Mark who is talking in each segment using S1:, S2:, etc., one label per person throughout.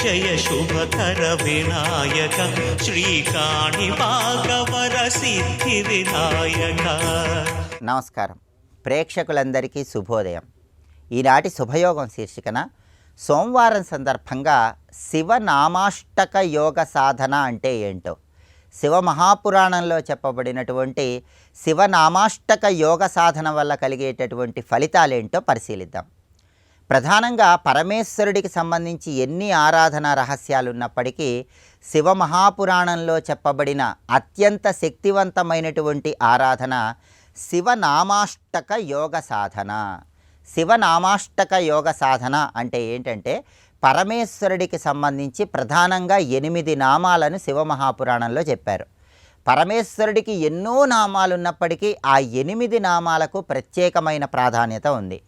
S1: జయ శుభకర వినాయక శ్రీకాణి భాగవర సిద్ధి వినాయక.
S2: నమస్కారం. ప్రేక్షకులందరికీ శుభోదయం. ఈనాటి శుభయోగం శీర్షికన సోమవారం సందర్భంగా శివనామాష్టక యోగ సాధన అంటే ఏంటో, శివమహాపురాణంలో చెప్పబడినటువంటి శివనామాష్టక యోగ సాధన వల్ల కలిగేటటువంటి ఫలితాలేంటో పరిశీలిద్దాం. ప్రధానంగా పరమేశ్వరుడికి సంబంధించి ఎన్ని ఆరాధన రహస్యాలు ఉన్నప్పటికీ శివమహాపురాణంలో చెప్పబడిన అత్యంత శక్తివంతమైనటువంటి ఆరాధన శివనామాష్టక యోగ సాధన. శివనామాష్టక యోగ సాధన అంటే ఏంటంటే, పరమేశ్వరుడికి సంబంధించి ప్రధానంగా 8 నామాలను శివమహాపురాణంలో చెప్పారు. పరమేశ్వరుడికి ఎన్నో నామాలు ఉన్నప్పటికీ ఆ 8 నామాలకు ప్రత్యేకమైన ప్రాధాన్యత ఉంది.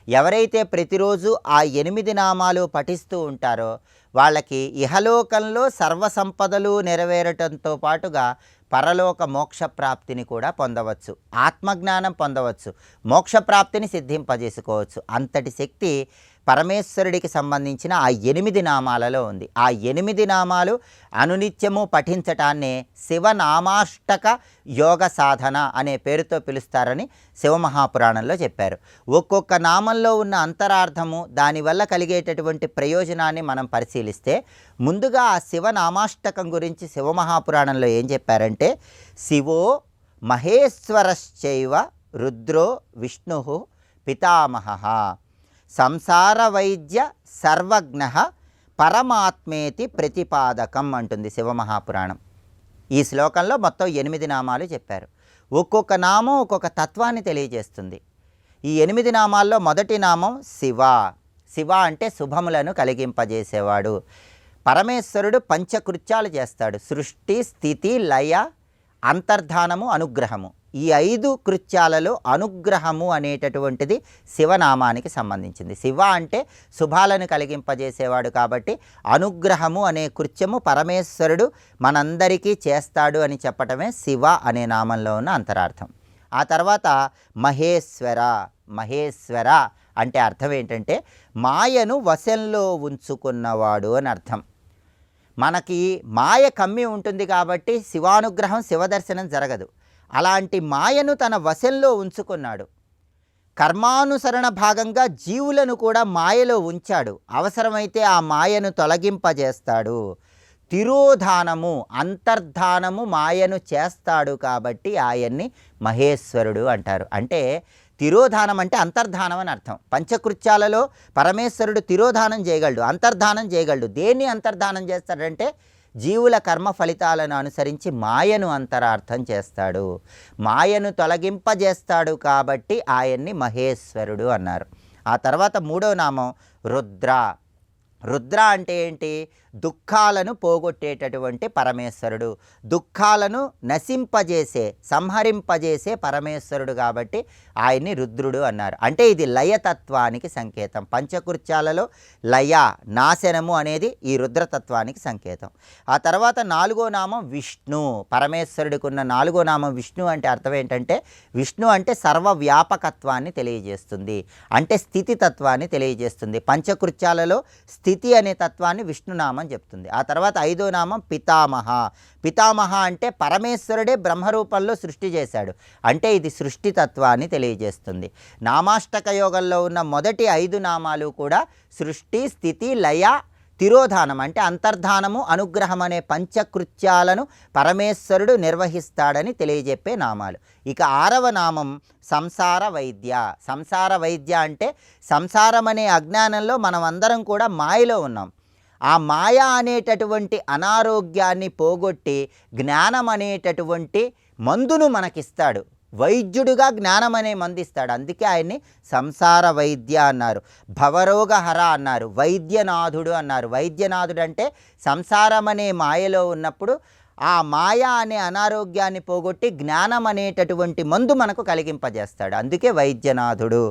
S2: ఎవరైతే ప్రతిరోజు ఆ 8 నామాలు పఠిస్తూ ఉంటారో వాళ్ళకి ఇహలోకంలో సర్వసంపదలు నెరవేరటంతో పాటుగా పరలోక మోక్షప్రాప్తిని కూడా పొందవచ్చు, ఆత్మజ్ఞానం పొందవచ్చు, మోక్షప్రాప్తిని సిద్ధింపజేసుకోవచ్చు. అంతటి శక్తి పరమేశ్వరుడికి సంబంధించిన ఆ 8 నామాలలో ఉంది. ఆ 8 నామాలు అనునిత్యము పఠించటాన్నే శివనామాష్టక యోగ సాధన అనే పేరుతో పిలుస్తారని శివమహాపురాణంలో చెప్పారు. ఒక్కొక్క నామంలో ఉన్న అంతరార్థము, దానివల్ల కలిగేటటువంటి ప్రయోజనాన్ని మనం పరిశీలిస్తే, ముందుగా ఆ శివనామాష్టకం గురించి శివమహాపురాణంలో ఏం చెప్పారంటే, శివో మహేశ్వరశ్చైవ రుద్రో విష్ణు పితామహః సంసార వైద్య సర్వజ్ఞ పరమాత్మేతి ప్రతిపాదకం అంటుంది శివమహాపురాణం. ఈ శ్లోకంలో మొత్తం 8 నామాలు చెప్పారు. ఒక్కొక్క నామం ఒక్కొక్క తత్వాన్ని తెలియజేస్తుంది. ఈ 8 నామాల్లో మొదటి నామం శివ. శివ అంటే శుభములను కలిగింపజేసేవాడు. పరమేశ్వరుడు పంచకృత్యాలు చేస్తాడు: సృష్టి, స్థితి, లయ, అంతర్ధానము, అనుగ్రహము. ఈ 5 కృత్యాలలో అనుగ్రహము అనేటటువంటిది శివనామానికి సంబంధించింది. శివ అంటే శుభాలను కలిగింపజేసేవాడు కాబట్టి అనుగ్రహము అనే కృత్యము పరమేశ్వరుడు మనందరికీ చేస్తాడు అని చెప్పటమే శివ అనే నామంలో ఉన్న అంతరార్థం. ఆ తర్వాత మహేశ్వర. మహేశ్వర అంటే అర్థం ఏంటంటే మాయను వశంలో ఉంచుకున్నవాడు అని అర్థం. మనకి మాయ కమ్మి ఉంటుంది కాబట్టి శివానుగ్రహం, శివదర్శనం జరగదు. అలాంటి మాయను తన వశంలో ఉంచుకున్నాడు. కర్మానుసరణ భాగంగా జీవులను కూడా మాయలో ఉంచాడు. అవసరమైతే ఆ మాయను తొలగింపజేస్తాడు. తిరోధానము, అంతర్ధానము మాయను చేస్తాడు కాబట్టి ఆయన్ని మహేశ్వరుడు అంటారు. అంటే తిరోధానం అంటే అంతర్ధానం అని అర్థం. పంచకృత్యాలలో పరమేశ్వరుడు తిరోధానం చేయగలడు, అంతర్ధానం చేయగలడు. దేన్ని అంతర్ధానం చేస్తాడంటే జీవుల కర్మ ఫలితాలను అనుసరించి మాయను అంతరార్థం చేస్తాడు, మాయను తొలగింపజేస్తాడు కాబట్టి ఆయన్ని మహేశ్వరుడు అన్నారు. ఆ తర్వాత 3వ నామం రుద్ర. రుద్ర అంటే ఏంటి? దుఃఖాలను పోగొట్టేటటువంటి పరమేశ్వరుడు, దుఃఖాలను నశింపజేసే, సంహరింపజేసే పరమేశ్వరుడు కాబట్టి ఆయన్ని రుద్రుడు అన్నారు. అంటే ఇది లయతత్వానికి సంకేతం. పంచకృత్యాలలో లయ, నాశనము అనేది ఈ రుద్రతత్వానికి సంకేతం. ఆ తర్వాత 4వ నామం విష్ణు. పరమేశ్వరుడికి ఉన్న 4వ నామం విష్ణు అంటే అర్థం ఏంటంటే, విష్ణు అంటే సర్వవ్యాపకత్వాన్ని తెలియజేస్తుంది, అంటే స్థితి తత్వాన్ని తెలియజేస్తుంది. పంచకృత్యాలలో స్థితి అనే తత్వాన్ని విష్ణునామం చెప్తుంది. ఆ తర్వాత 5వ నామం పితామహ. పితామహ అంటే పరమేశ్వరుడే బ్రహ్మరూపంలో సృష్టి చేశాడు, అంటే ఇది సృష్టి తత్వాన్ని తెలియజేస్తుంది. నామాష్టక యోగంలో ఉన్న మొదటి 5 నామాలు కూడా సృష్టి, స్థితి, లయ, తిరోధానం అంటే అంతర్ధానము, అనుగ్రహం అనే పంచకృత్యాలను పరమేశ్వరుడు నిర్వహిస్తాడని తెలియజెప్పే నామాలు. ఇక 6వ నామం సంసార వైద్య. సంసార వైద్య అంటే సంసారం అనే అజ్ఞానంలో మనం అందరం కూడా మాయలో ఉన్నాం. ఆ మాయ అనేటటువంటి అనారోగ్యాన్ని పోగొట్టి జ్ఞానం అనేటటువంటి మందును మనకిస్తాడు. వైద్యుడుగా జ్ఞానం అనే మందిస్తాడు. అందుకే ఆయన్ని సంసార వైద్య అన్నారు. భవరోగహర అన్నారు, వైద్యనాథుడు అన్నారు. వైద్యనాథుడు అంటే సంసారం అనే మాయలో ఉన్నప్పుడు ఆ మాయ అనే అనారోగ్యాన్ని పోగొట్టి జ్ఞానం అనేటటువంటి మందు మనకు కలిగింపజేస్తాడు. అందుకే వైద్యనాథుడు.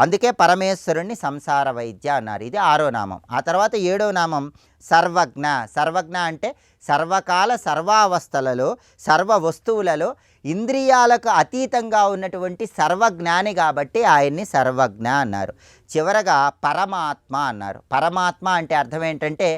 S2: అందుకే పరమేశ్వరుణ్ణి సంసార వైద్య అన్నారు. ఇది 6వ నామం. ఆ తర్వాత 7వ నామం సర్వజ్ఞ. సర్వజ్ఞ అంటే సర్వకాల సర్వావస్థలలో సర్వ వస్తువులలో ఇంద్రియాలకు అతీతంగా ఉన్నటువంటి సర్వజ్ఞాని కాబట్టి ఆయన్ని సర్వజ్ఞ అన్నారు. చివరగా పరమాత్మ అన్నారు. పరమాత్మ అంటే అర్థం ఏంటంటే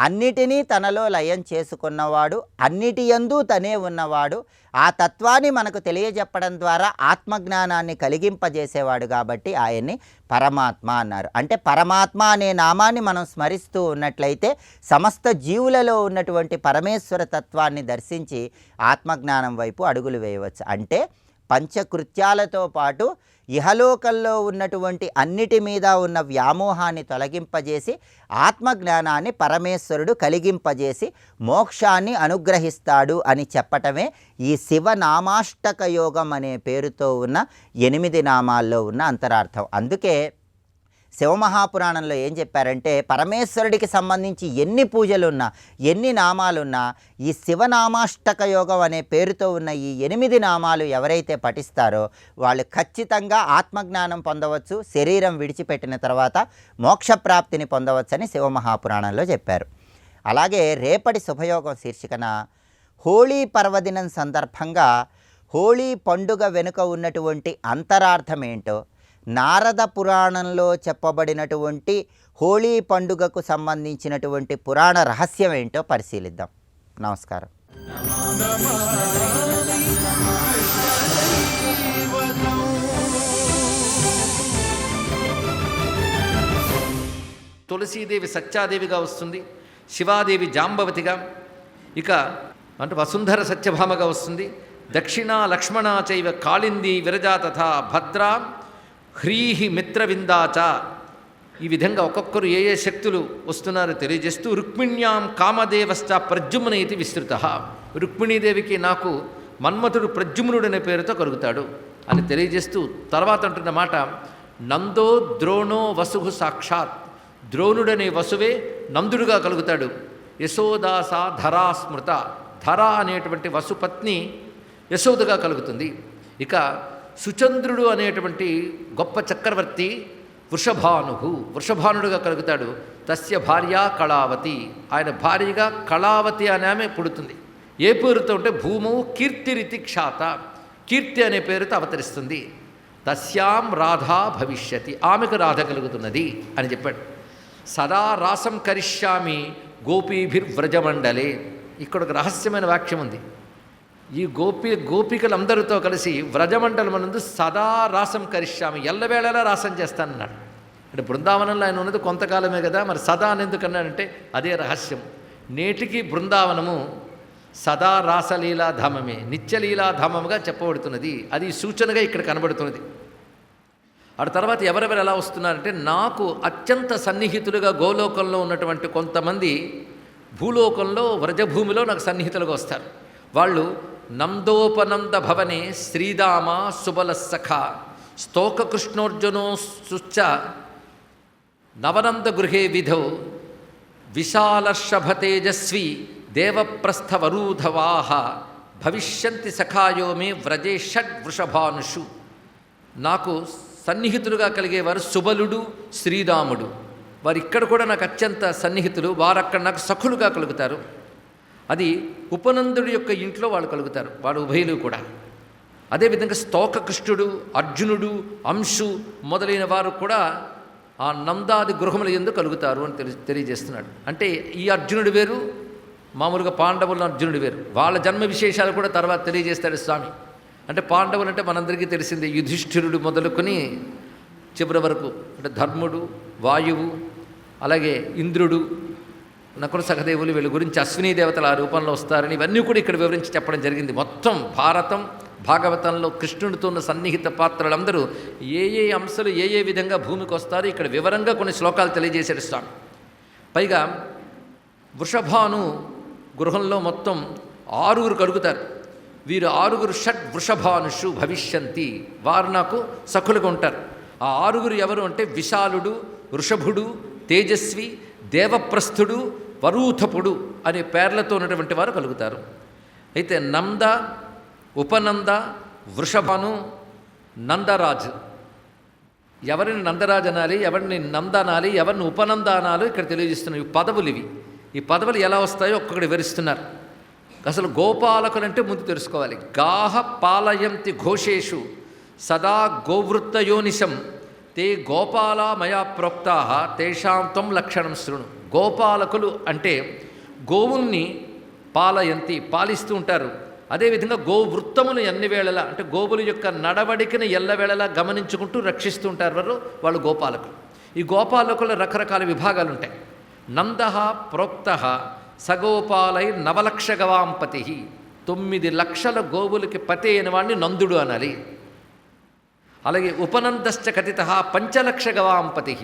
S2: అన్నిటినీ తనలో లయం చేసుకున్నవాడు, అన్నిటి యందు తనే ఉన్నవాడు, ఆ తత్వాన్ని మనకు తెలియజెప్పడం ద్వారా ఆత్మజ్ఞానాన్ని కలిగింపజేసేవాడు కాబట్టి ఆయన్ని పరమాత్మ అన్నారు. అంటే పరమాత్మ అనే నామాన్ని మనం స్మరిస్తూ ఉన్నట్లయితే సమస్త జీవులలో ఉన్నటువంటి పరమేశ్వర తత్వాన్ని దర్శించి ఆత్మజ్ఞానం వైపు అడుగులు వేయవచ్చు. అంటే పంచకృత్యాలతో పాటు ఇహలోకంలో ఉన్నటువంటి అన్నిటి మీద ఉన్న వ్యామోహాన్ని తొలగింపజేసి ఆత్మజ్ఞానాన్ని పరమేశ్వరుడు కలిగింపజేసి మోక్షాన్ని అనుగ్రహిస్తాడు అని చెప్పటమే ఈ శివనామాష్టక యోగం అనే పేరుతో ఉన్న 8 నామాల్లో ఉన్న అంతరార్థం. అందుకే శివమహాపురాణంలో ఏం చెప్పారంటే పరమేశ్వరుడికి సంబంధించి ఎన్ని పూజలున్నా, ఎన్ని నామాలున్నా ఈ శివనామాష్టక యోగం అనే పేరుతో ఉన్న ఈ 8 నామాలు ఎవరైతే పఠిస్తారో వాళ్ళు ఖచ్చితంగా ఆత్మజ్ఞానం పొందవచ్చు, శరీరం విడిచిపెట్టిన తర్వాత మోక్షప్రాప్తిని పొందవచ్చని శివమహాపురాణంలో చెప్పారు. అలాగే రేపటి శుభయోగం శీర్షికన హోళీ పర్వదినం సందర్భంగా హోళీ పండుగ వెనుక ఉన్నటువంటి అంతరార్థం ఏంటో, నారద పురాణంలో చెప్పబడినటువంటి హోళీ పండుగకు సంబంధించినటువంటి పురాణ రహస్యం ఏంటో పరిశీలిద్దాం. నమస్కారం.
S3: తులసీదేవి సత్యాదేవిగా వస్తుంది, శివాదేవి జాంబవతిగా, ఇక అంటే వసుంధర సత్యభామగా వస్తుంది, దక్షిణ లక్ష్మణ చైవ కాళింది విరజా తథా భద్ర హ్రీహి మిత్రవిందాచ. ఈ విధంగా ఒక్కొక్కరు ఏ ఏ శక్తులు వస్తున్నారో తెలియజేస్తూ రుక్మిణ్యాం కామదేవశ్చ ప్రద్యుమ్న ఇది విస్తృత. రుక్మిణీదేవికి నాకు మన్మథుడు ప్రద్యుమ్నుడు అనే పేరుతో కలుగుతాడు అని తెలియజేస్తూ తర్వాత అంటున్న మాట, నందో ద్రోణో వసుహు సాక్షాత్. ద్రోణుడనే వసువే నందుడుగా కలుగుతాడు. యశోదాస ధరా స్మృత. ధర అనేటువంటి వసుపత్ని యశోదగా కలుగుతుంది. ఇక సుచంద్రుడు అనేటువంటి గొప్ప చక్రవర్తి వృషభానుడుగా కలుగుతాడు. తస్య భార్య కళావతి. ఆయన భార్యగా కళావతి అనే ఆమె పుడుతుంది. ఏ పేరుతో అంటే భూమౌ కీర్తిరితి ఖ్యాత. కీర్తి అనే పేరుతో అవతరిస్తుంది. తస్యాం రాధా భవిష్యతి. ఆమెకు రాధ కలుగుతున్నది అని చెప్పాడు. సదా రాసం కరిష్యామి గోపీభిర్వ్రజమండలే. ఇక్కడ ఒక రహస్యమైన వాక్యం ఉంది. ఈ గోపికలందరితో కలిసి వ్రజమండలమనందు సదా రాసం కరిష్యామి, ఎల్లవేళలా రాసం చేస్తానన్నాడు. అంటే బృందావనంలో ఆయన ఉన్నది కొంతకాలమే కదా, మరి సదా అని ఎందుకన్నాడంటే అదే రహస్యం. నేటికి బృందావనము సదా రాసలీలాధామమే, నిత్యలీలాధామముగా చెప్పబడుతున్నది. అది సూచనగా ఇక్కడ కనబడుతున్నది. ఆ తర్వాత ఎవరెవరు ఎలా వస్తున్నారంటే నాకు అత్యంత సన్నిహితులుగా గోలోకంలో ఉన్నటువంటి కొంతమంది భూలోకంలో వ్రజభూమిలో నాకు సన్నిహితులుగా వస్తారు. వాళ్ళు నందోపనంద భవనే శ్రీదామ సుబల సఖ స్తోక కృష్ణోర్జునో సుచ్చ నవనంద గృహే విధౌ విశాలర్షభతేజస్వి దేవప్రస్థవరూధవాహ భవిష్యంతి సఖాయో మే వ్రజే షడ్ వృషభానుషు. నాకు సన్నిహితులుగా కలిగేవారు సుబలుడు, శ్రీరాముడు. వారు ఇక్కడ కూడా నాకు అత్యంత సన్నిహితులు. వారు అక్కడ నాకు సఖులుగా కలుగుతారు. అది ఉపనందుడి యొక్క ఇంట్లో వాళ్ళు కలుగుతారు, వాళ్ళు ఉభయులు కూడా. అదేవిధంగా స్తోక కృష్ణుడు, అర్జునుడు, అంశు మొదలైన వారు కూడా ఆ నందాది గృహముల యందు కలుగుతారు అని తెలియజేస్తున్నాడు. అంటే ఈ అర్జునుడు వేరు, మామూలుగా పాండవుల అర్జునుడు వేరు. వాళ్ళ జన్మ విశేషాలు కూడా తర్వాత తెలియజేస్తాడు స్వామి. అంటే పాండవులు అంటే మనందరికీ తెలిసిందే, యుధిష్ఠిరుడు మొదలుకొని చివరి వరకు అంటే ధర్ముడు, వాయువు, అలాగే ఇంద్రుడు, నకుల సహదేవులు, వీళ్ళ గురించి అశ్వినీ దేవతల ఆ రూపంలో వస్తారని ఇవన్నీ కూడా ఇక్కడ వివరించి చెప్పడం జరిగింది. మొత్తం భారతం భాగవతంలో కృష్ణుడితో ఉన్న సన్నిహిత పాత్రలందరూ ఏ ఏ అంశాలు ఏ ఏ విధంగా భూమికి వస్తారో ఇక్కడ వివరంగా కొన్ని శ్లోకాలు తెలియజేశాడు స్వామి. పైగా వృషభాను గృహంలో మొత్తం 6 కలుగుతారు. వీరు 6 షడ్ వృషభానుషు భవిష్యంతి. వారు నాకు సఖులుగా ఉంటారు. ఆ 6 ఎవరు అంటే విశాలుడు, వృషభుడు, తేజస్వి, దేవప్రస్థుడు, వరూథపుడు అనే పేర్లతో ఉన్నటువంటి వారు కలుగుతారు. అయితే నంద, ఉపనంద, వృషభను, నందరాజు. ఎవరిని నందరాజు అనాలి, ఎవరిని నంద అనాలి, ఎవరిని ఉపనంద అనాలి ఇక్కడ తెలియజేస్తున్నారు. ఈ పదవులు ఇవి. ఈ పదవులు ఎలా వస్తాయో ఒక్కొక్కటి వివరిస్తున్నారు. అసలు గోపాలకులంటే ముందు తెలుసుకోవాలి. గాహ పాలయంతి ఘోషేషు సదా గోవృత్తయోనిశం తే గోపాల మయా ప్రోక్తా తేషాం త్వం లక్షణం శృణు. గోపాలకులు అంటే గోవుల్ని పాలిస్తూ ఉంటారు. అదేవిధంగా గోవృత్తములు ఎన్ని వేళలా అంటే గోవుల యొక్క నడవడికను ఎల్లవేళలా గమనించుకుంటూ రక్షిస్తూ ఉంటారు వాళ్ళు గోపాలకులు. ఈ గోపాలకుల రకరకాల విభాగాలు ఉంటాయి. నంద ప్రోక్త సగోపాలై 9 లక్ష గవాంపతి, 9 లక్షల గోవులకి పతి అయిన వాడిని నందుడు అనాలి. అలాగే ఉపనందశ్చ కథిత 5 లక్ష గవాంపతి,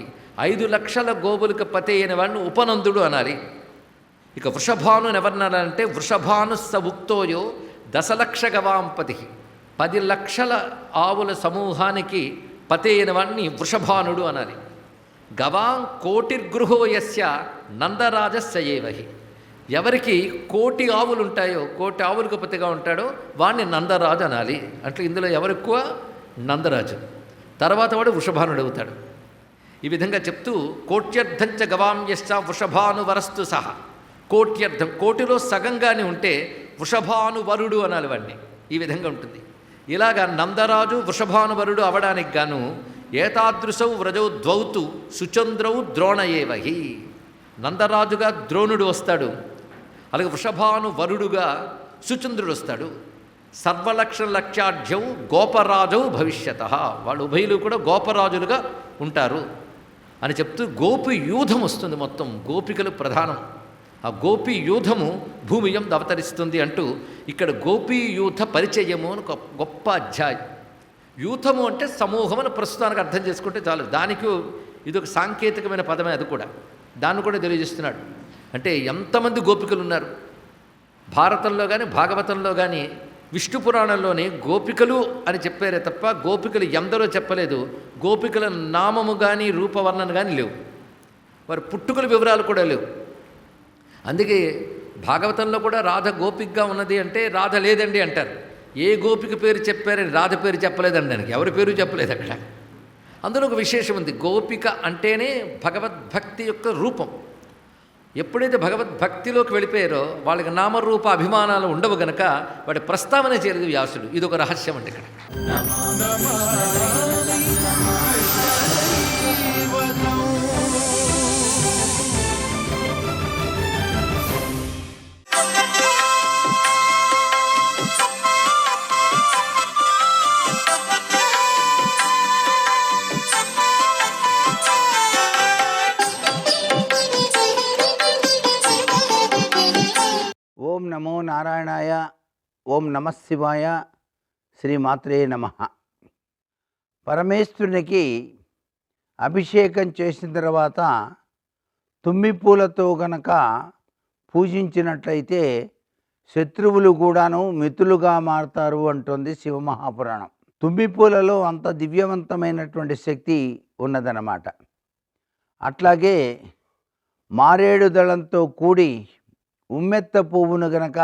S3: 5 లక్షల గోవులకు పతి అయిన వాడిని ఉపనందుడు అనాలి. ఇక వృషభాను ఎవరినాలంటే వృషభాను స ఉక్తోయో 10 లక్ష గవాంపతి, 10 లక్షల ఆవుల సమూహానికి పతి అయిన వాడిని వృషభానుడు అనాలి. గవాం కోటిర్గృహో యస్య నందరాజస్య ఏవహి, ఎవరికి 1,000,000 ఆవులు ఉంటాయో 1,000,000 ఆవులకు పతిగా ఉంటాడో వాడిని నందరాజు అనాలి. అంటే ఇందులో ఎవరు ఎక్కువ? నందరాజు. తర్వాత వాడు వృషభానుడు అవుతాడు. ఈ విధంగా చెప్తూ కోట్యర్థంచ గవాంయశ్చ వృషభానువరస్తు సహా, కోట్యర్థం కోటిలో సగంగానే ఉంటే వృషభానువరుడు అనాలి వాడిని. ఈ విధంగా ఉంటుంది. ఇలాగా నందరాజు వృషభానువరుడు అవడానికి గాను ఏతాదృశౌ వ్రజౌ ద్వౌతు సుచంద్రౌ ద్రోణయేవహి, నందరాజుగా ద్రోణుడు వస్తాడు, అలాగే వృషభానువరుడుగా సుచంద్రుడు వస్తాడు. సర్వలక్షణ లక్ష్యాఢ్యౌ గోపరాజౌ భవిష్యత, వాళ్ళు ఉభయులు కూడా గోపరాజులుగా ఉంటారు అని చెప్తూ గోపి యూధం వస్తుంది. మొత్తం గోపికలు ప్రధానం. ఆ గోపీ యూధము భూమియం అవతరిస్తుంది అంటూ ఇక్కడ గోపీ యూథ పరిచయము అని గొప్ప అధ్యాయం. యూథము అంటే సమూహం అని ప్రస్తుతానికి అర్థం చేసుకుంటే చాలు. దానికి ఇదొక సాంకేతికమైన పదమే, అది కూడా దాన్ని కూడా తెలియజేస్తున్నాడు. అంటే ఎంతమంది గోపికలు ఉన్నారు భారతంలో కానీ భాగవతంలో కానీ విష్ణు పురాణంలోనే గోపికలు అని చెప్పారే తప్ప గోపికలు ఎందరో చెప్పలేదు. గోపికల నామము కానీ రూపవర్ణన కానీ లేవు, వారి పుట్టుకల వివరాలు కూడా లేవు. అందుకే భాగవతంలో కూడా రాధ గోపికగా ఉన్నది అంటే రాధ లేదండి అంటారు. ఏ గోపిక పేరు చెప్పారని రాధ పేరు చెప్పలేదండి, దానికి ఎవరి పేరు చెప్పలేదు అక్కడ. అందులో ఒక విశేషం ఉంది. గోపిక అంటేనే భగవద్భక్తి యొక్క రూపం. ఎప్పుడైతే భగవద్భక్తిలోకి వెళ్ళిపోయారో వాళ్ళకి నామరూప అభిమానాలు ఉండవు గనక వాడి ప్రస్తావన చేయలేదు వ్యాసుడు. ఇదొక రహస్యం అండి ఇక్కడ.
S4: ఓం నమో నారాయణాయ, ఓం నమః శివాయ, శ్రీమాత్రే నమః. పరమేశ్వరునికి అభిషేకం చేసిన తర్వాత తుమ్మిపూలతో గనక పూజించినట్లయితే శత్రువులు కూడాను మిత్రులుగా మారతారు అంటుంది శివమహాపురాణం. తుమ్మిపూలలో అంత దివ్యవంతమైనటువంటి శక్తి ఉన్నదన్నమాట. అట్లాగే మారేడు దళంతో కూడి ఉమ్మెత్త పువ్వును గనక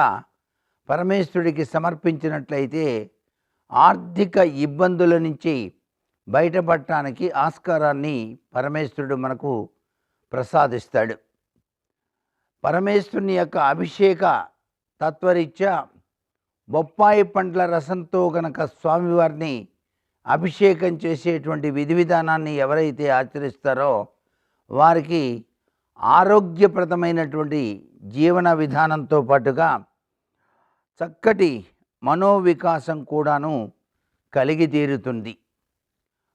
S4: పరమేశ్వరుడికి సమర్పించినట్లయితే ఆర్థిక ఇబ్బందుల నుంచి బయటపడటానికి ఆస్కారాన్ని పరమేశ్వరుడు మనకు ప్రసాదిస్తాడు. పరమేశ్వరుని యొక్క అభిషేక తత్వరీత్యా బొప్పాయి పండ్ల రసంతో గనక స్వామివారిని అభిషేకం చేసేటువంటి విధి విధానాన్ని ఎవరైతే ఆచరిస్తారో వారికి ఆరోగ్యప్రదమైనటువంటి జీవన విధానంతో పాటుగా చక్కటి మనోవికాసం కూడాను కలిగి తీరుతుంది.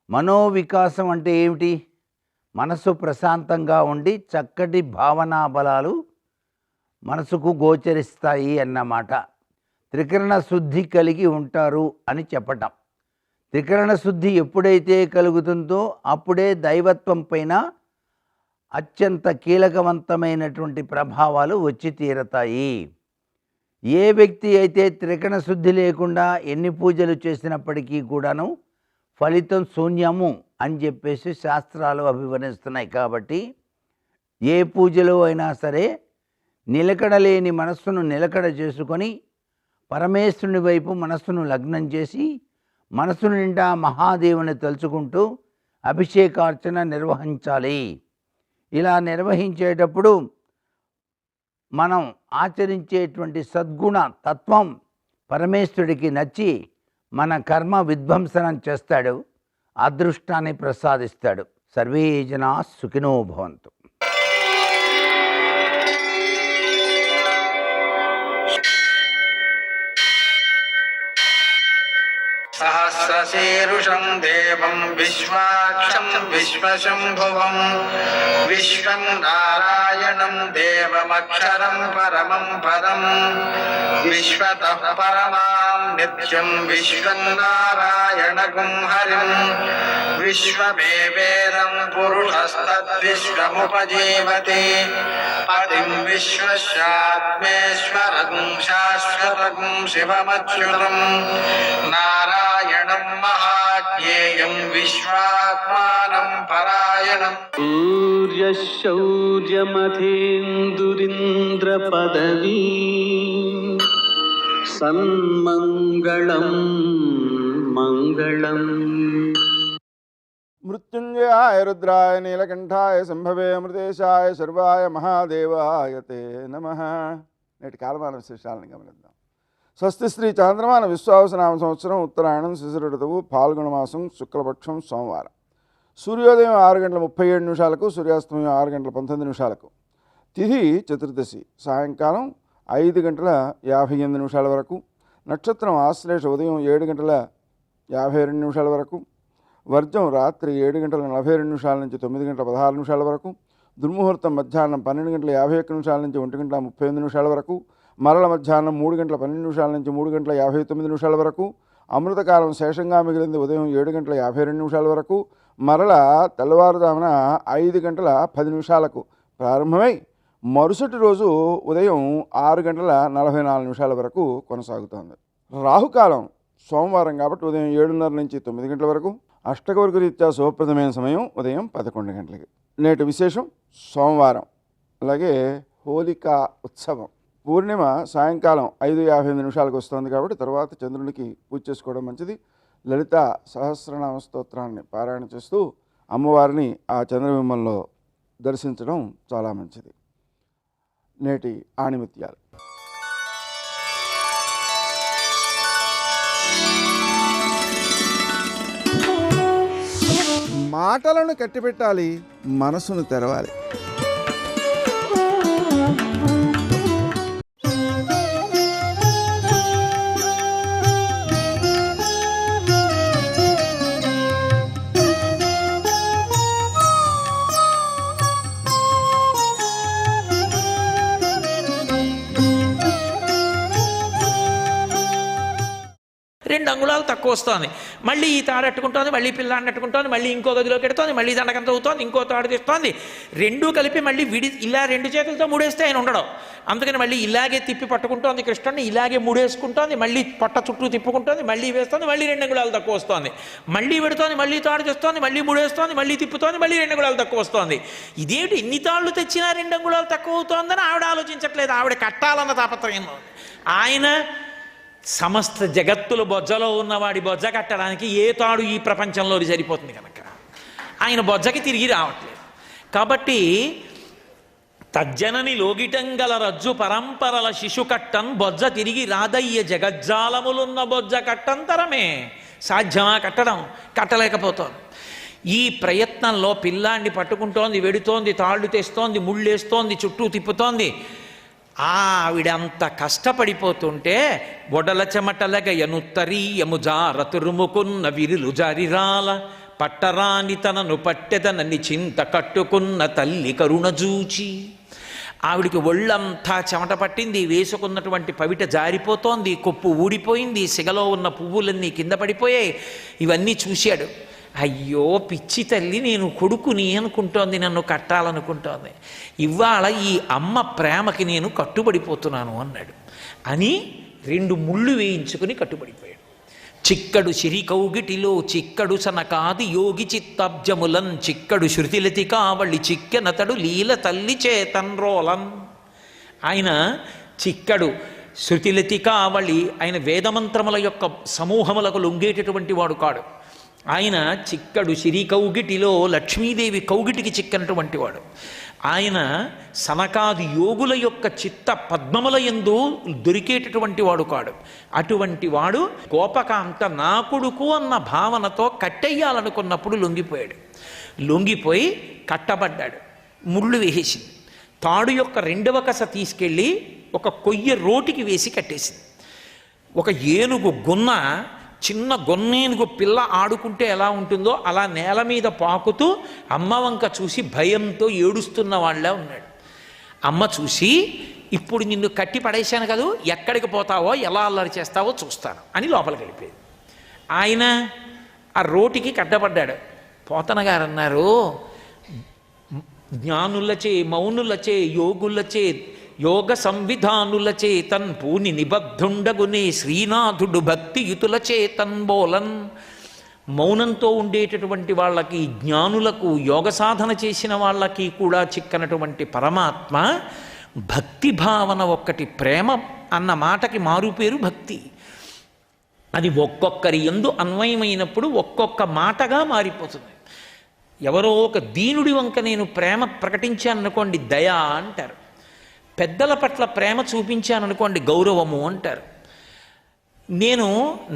S4: మనోవికాసం అంటే ఏమిటి? మనసు ప్రశాంతంగా ఉండి చక్కటి భావనా బలాలు మనసుకు గోచరిస్తాయి అన్నమాట. త్రికరణ శుద్ధి కలిగి ఉంటారు అని చెప్పటం. త్రికరణ శుద్ధి ఎప్పుడైతే కలుగుతుందో అప్పుడే దైవత్వం పైన అత్యంత కీలకవంతమైనటువంటి ప్రభావాలు వచ్చి తీరతాయి. ఏ వ్యక్తి అయితే త్రికరణ శుద్ధి లేకుండా ఎన్ని పూజలు చేసినప్పటికీ కూడాను ఫలితం శూన్యము అని చెప్పేసి శాస్త్రాలు అభివర్ణిస్తున్నాయి. కాబట్టి ఏ పూజలో అయినా సరే నిలకడలేని మనస్సును నిలకడ చేసుకొని పరమేశ్వరుని వైపు మనస్సును లగ్నం చేసి మనస్సు నిండా మహాదేవుని తలుచుకుంటూ అభిషేకార్చన నిర్వహించాలి. ఇలా నిర్వహించేటప్పుడు మనం ఆచరించేటువంటి సద్గుణ తత్వం పరమేశ్వరుడికి నచ్చి మన కర్మ విధ్వంసనం చేస్తాడు, అదృష్టాన్ని ప్రసాదిస్తాడు. సర్వే జనా సుఖినో భవంతు.
S5: सहस्रशीर्षं देवं विश्वाक्षं विश्वशम्भुवं विश्वं नारायणं देवमक्षरं परमं पदं विश्वतः परमां नित्यं विश्वं नारायणगुं हरिं विश्वमेवेदं पुरुषस्तद्विश्वमुपजीवति पतिं विश्वस्यात्मेश्वरगुं शाश्वतगुं शिवमच्युतं नारायणं महाज्ञेयं विश्वात्मानं परायणम्
S6: सूर्यशौर्यमथेन्दुरिन्द्रपदवी सन्मङ्गलं मङ्गलम्
S7: मृत्युंजयाय रुद्राय नीलकंठाय संभवे अमृतेशाय सर्वाय महादेवाय ते नमः। నేటి కాలమాన విశేషాలను గమనిద్దాం. స్వస్తి శ్రీ చాంద్రమాన విశ్వావసనామ సంవత్సరం ఉత్తరాయణం శిశిర ఋతువు పాల్గొన మాసం శుక్లపక్షం సోమవారం. సూర్యోదయం 6:37 సూర్యాస్తమయం 6:19 తిథి చతుర్దశి సాయంకాలం 5:58 వరకు. నక్షత్రం ఆశ్లేష ఉదయం 7:52 వరకు. వర్జం రాత్రి 7:42 నుంచి 9:16 వరకు. దుర్ముహూర్తం మధ్యాహ్నం 12:51 నుంచి 1:35 వరకు. మరల మధ్యాహ్నం 3:12 నుంచి 3:59 వరకు. అమృతకాలం శేషంగా మిగిలింది ఉదయం 7:52 వరకు. మరల తెల్లవారుజామున 5:10 ప్రారంభమై మరుసటి రోజు ఉదయం 6:44 వరకు కొనసాగుతోంది. రాహుకాలం సోమవారం కాబట్టి ఉదయం 7:30 నుంచి 9 వరకు. అష్టకవర్గ రీత్యా శుభప్రదమైన సమయం ఉదయం 11 గంటలకి. నేటి విశేషం సోమవారం. అలాగే హోలికా ఉత్సవం. పూర్ణిమ సాయంకాలం 5:58 వస్తుంది కాబట్టి తర్వాత చంద్రునికి పూజ చేసుకోవడం మంచిది. లలిత సహస్రనామ స్తోత్రాన్ని పారాయణ చేస్తూ అమ్మవారిని ఆ చంద్రబింబంలో దర్శించడం చాలా మంచిది. నేటి ఆణిముత్యాలు. మాటలను కట్టిపెట్టాలి, మనసును తెరవాలి.
S8: రెండు అంగుళాలు తక్కువ వస్తుంది, మళ్ళీ ఈ తాడు అట్టుకుంటోంది, మళ్ళీ పిల్లాన్ని అట్టుకుంటోంది, మళ్ళీ ఇంకో గదిలోకి ఎడుతోంది, మళ్ళీ దండకంత అవుతోంది, ఇంకో తాడు తీస్తోంది. రెండూ కలిపి మళ్ళీ ఇలా 2 చేతులతో ముడేస్తే ఆయన ఉండడం. అందుకని మళ్ళీ ఇలాగే తిప్పి పట్టుకుంటోంది కృష్ణుడిని, ఇలాగే ముడేసుకుంటోంది, మళ్ళీ పొట్ట చుట్టూ తిప్పుకుంటోంది, మళ్ళీ వేస్తోంది, మళ్ళీ 2 అంగుళాలు తక్కువ వస్తుంది, మళ్ళీ పెడుతోంది, మళ్ళీ తాడు చేస్తోంది, మళ్ళీ ముడేస్తోంది, మళ్ళీ తిప్పుతోంది, మళ్ళీ 2 అంగుళాలు తక్కువ వస్తుంది. ఇదేమిటి ఇన్ని తాళ్ళు తెచ్చినా 2 అంగుళాలు తక్కువ అవుతోందని ఆవిడ ఆలోచించట్లేదు. ఆవిడ కట్టాలన్న తాపత్రయం. ఆయన సమస్త జగత్తుల బొజ్జలో ఉన్నవాడి బొజ్జ కట్టడానికి ఏ తాడు ఈ ప్రపంచంలో సరిపోతుంది కనుక ఆయన బొజ్జకి తిరిగి రావట్లేదు. కాబట్టి తజ్జనని లోగిటంగల రజ్జు పరంపరల శిశు కట్టన్ బొజ్జ తిరిగి రాదయ్య జగజ్జాలములున్న బొజ్జ కట్టంతరమే. సాధ్యమా కట్టడం? కట్టలేకపోతాం. ఈ ప్రయత్నంలో పిల్లాన్ని పట్టుకుంటోంది, వెడుతోంది, తాళ్ళు తెస్తోంది, ముళ్ళేస్తోంది, చుట్టూ తిప్పుతోంది. ఆవిడంత కష్టపడిపోతుంటే గొడల చెమటలగ ఎనుత్తరీయము జారతురుముకున్న విరులు జారిరాల పట్టరాని తనను పట్టెదనని చింత కట్టుకున్న తల్లి కరుణ జూచి. ఆవిడికి ఒళ్ళంతా చెమట పట్టింది, వేసుకున్నటువంటి పవిట జారిపోతోంది, కొప్పు ఊడిపోయింది, సిగలో ఉన్న పువ్వులన్నీ కింద పడిపోయాయి. ఇవన్నీ చూశాడు. అయ్యో పిచ్చి తల్లి, నేను కొడుకుని అనుకుంటోంది, నన్ను కట్టాలనుకుంటోంది. ఇవాళ ఈ అమ్మ ప్రేమకి నేను కట్టుబడిపోతున్నాను అన్నాడు. అని 2 ముళ్ళు వేయించుకుని కట్టుబడిపోయాడు. చిక్కడు సిరికౌగిటిలో చిక్కడు సనకాది యోగి చిత్తాబ్జములన్ చిక్కడు శృతిలతి కావళి చిక్కెనతడు లీల తల్లి చేతన్రోలన్. ఆయన చిక్కడు శృతిలతి కావళి, ఆయన వేదమంత్రముల యొక్క సమూహములకు లొంగేటటువంటి వాడు కాడు. ఆయన చిక్కడు సిరి కౌగిటిలో లక్ష్మీదేవి కౌగిటికి చిక్కనటువంటి వాడు. ఆయన సనకాది యోగుల యొక్క చిత్త పద్మముల యందు దొరికేటటువంటి వాడు కాడు. అటువంటి వాడు గోపకాంత నా కొడుకు అన్న భావనతో కట్టెయ్యాలనుకున్నప్పుడు లొంగిపోయాడు. లొంగిపోయి కట్టబడ్డాడు. ముళ్ళు వేసేసింది. తాడు యొక్క 2వ కస తీసుకెళ్ళి ఒక కొయ్య రోటికి వేసి కట్టేసింది. ఒక ఏనుగు గున్న చిన్న గొన్నేనుగు పిల్ల ఆడుకుంటే ఎలా ఉంటుందో అలా నేల మీద పాకుతూ అమ్మ వంక చూసి భయంతో ఏడుస్తున్న వాళ్ళే ఉన్నాడు. అమ్మ చూసి, ఇప్పుడు నిన్ను కట్టి పడేశాను కదూ, ఎక్కడికి పోతావో ఎలా అల్లరి చేస్తావో చూస్తాను అని లోపలికి వెళ్ళిపోయింది. ఆయన ఆ రోటికి కట్టబడ్డాడు. పోతన గారు అన్నారు, జ్ఞానులచే మౌనులచే యోగులచే యోగ సంవిధానులచే తన్ పూని నిబద్ధుండగునే శ్రీనాథుడు భక్తియుతులచే తన్ బోలన్. మౌనంతో ఉండేటటువంటి వాళ్ళకి, జ్ఞానులకు, యోగ సాధన చేసిన వాళ్ళకి కూడా చిక్కనటువంటి పరమాత్మ భక్తి భావన ఒక్కటి, ప్రేమ అన్న మాటకి మారుపేరు భక్తి. అది ఒక్కొక్కరి యందు అన్వయమైనప్పుడు ఒక్కొక్క మాటగా మారిపోతుంది. ఎవరో ఒక దీనుడి వంక నేను ప్రేమ ప్రకటించాను అనుకోండి, దయ అంటారు. పెద్దల పట్ల ప్రేమ చూపించాను అనుకోండి, గౌరవము అంటారు. నేను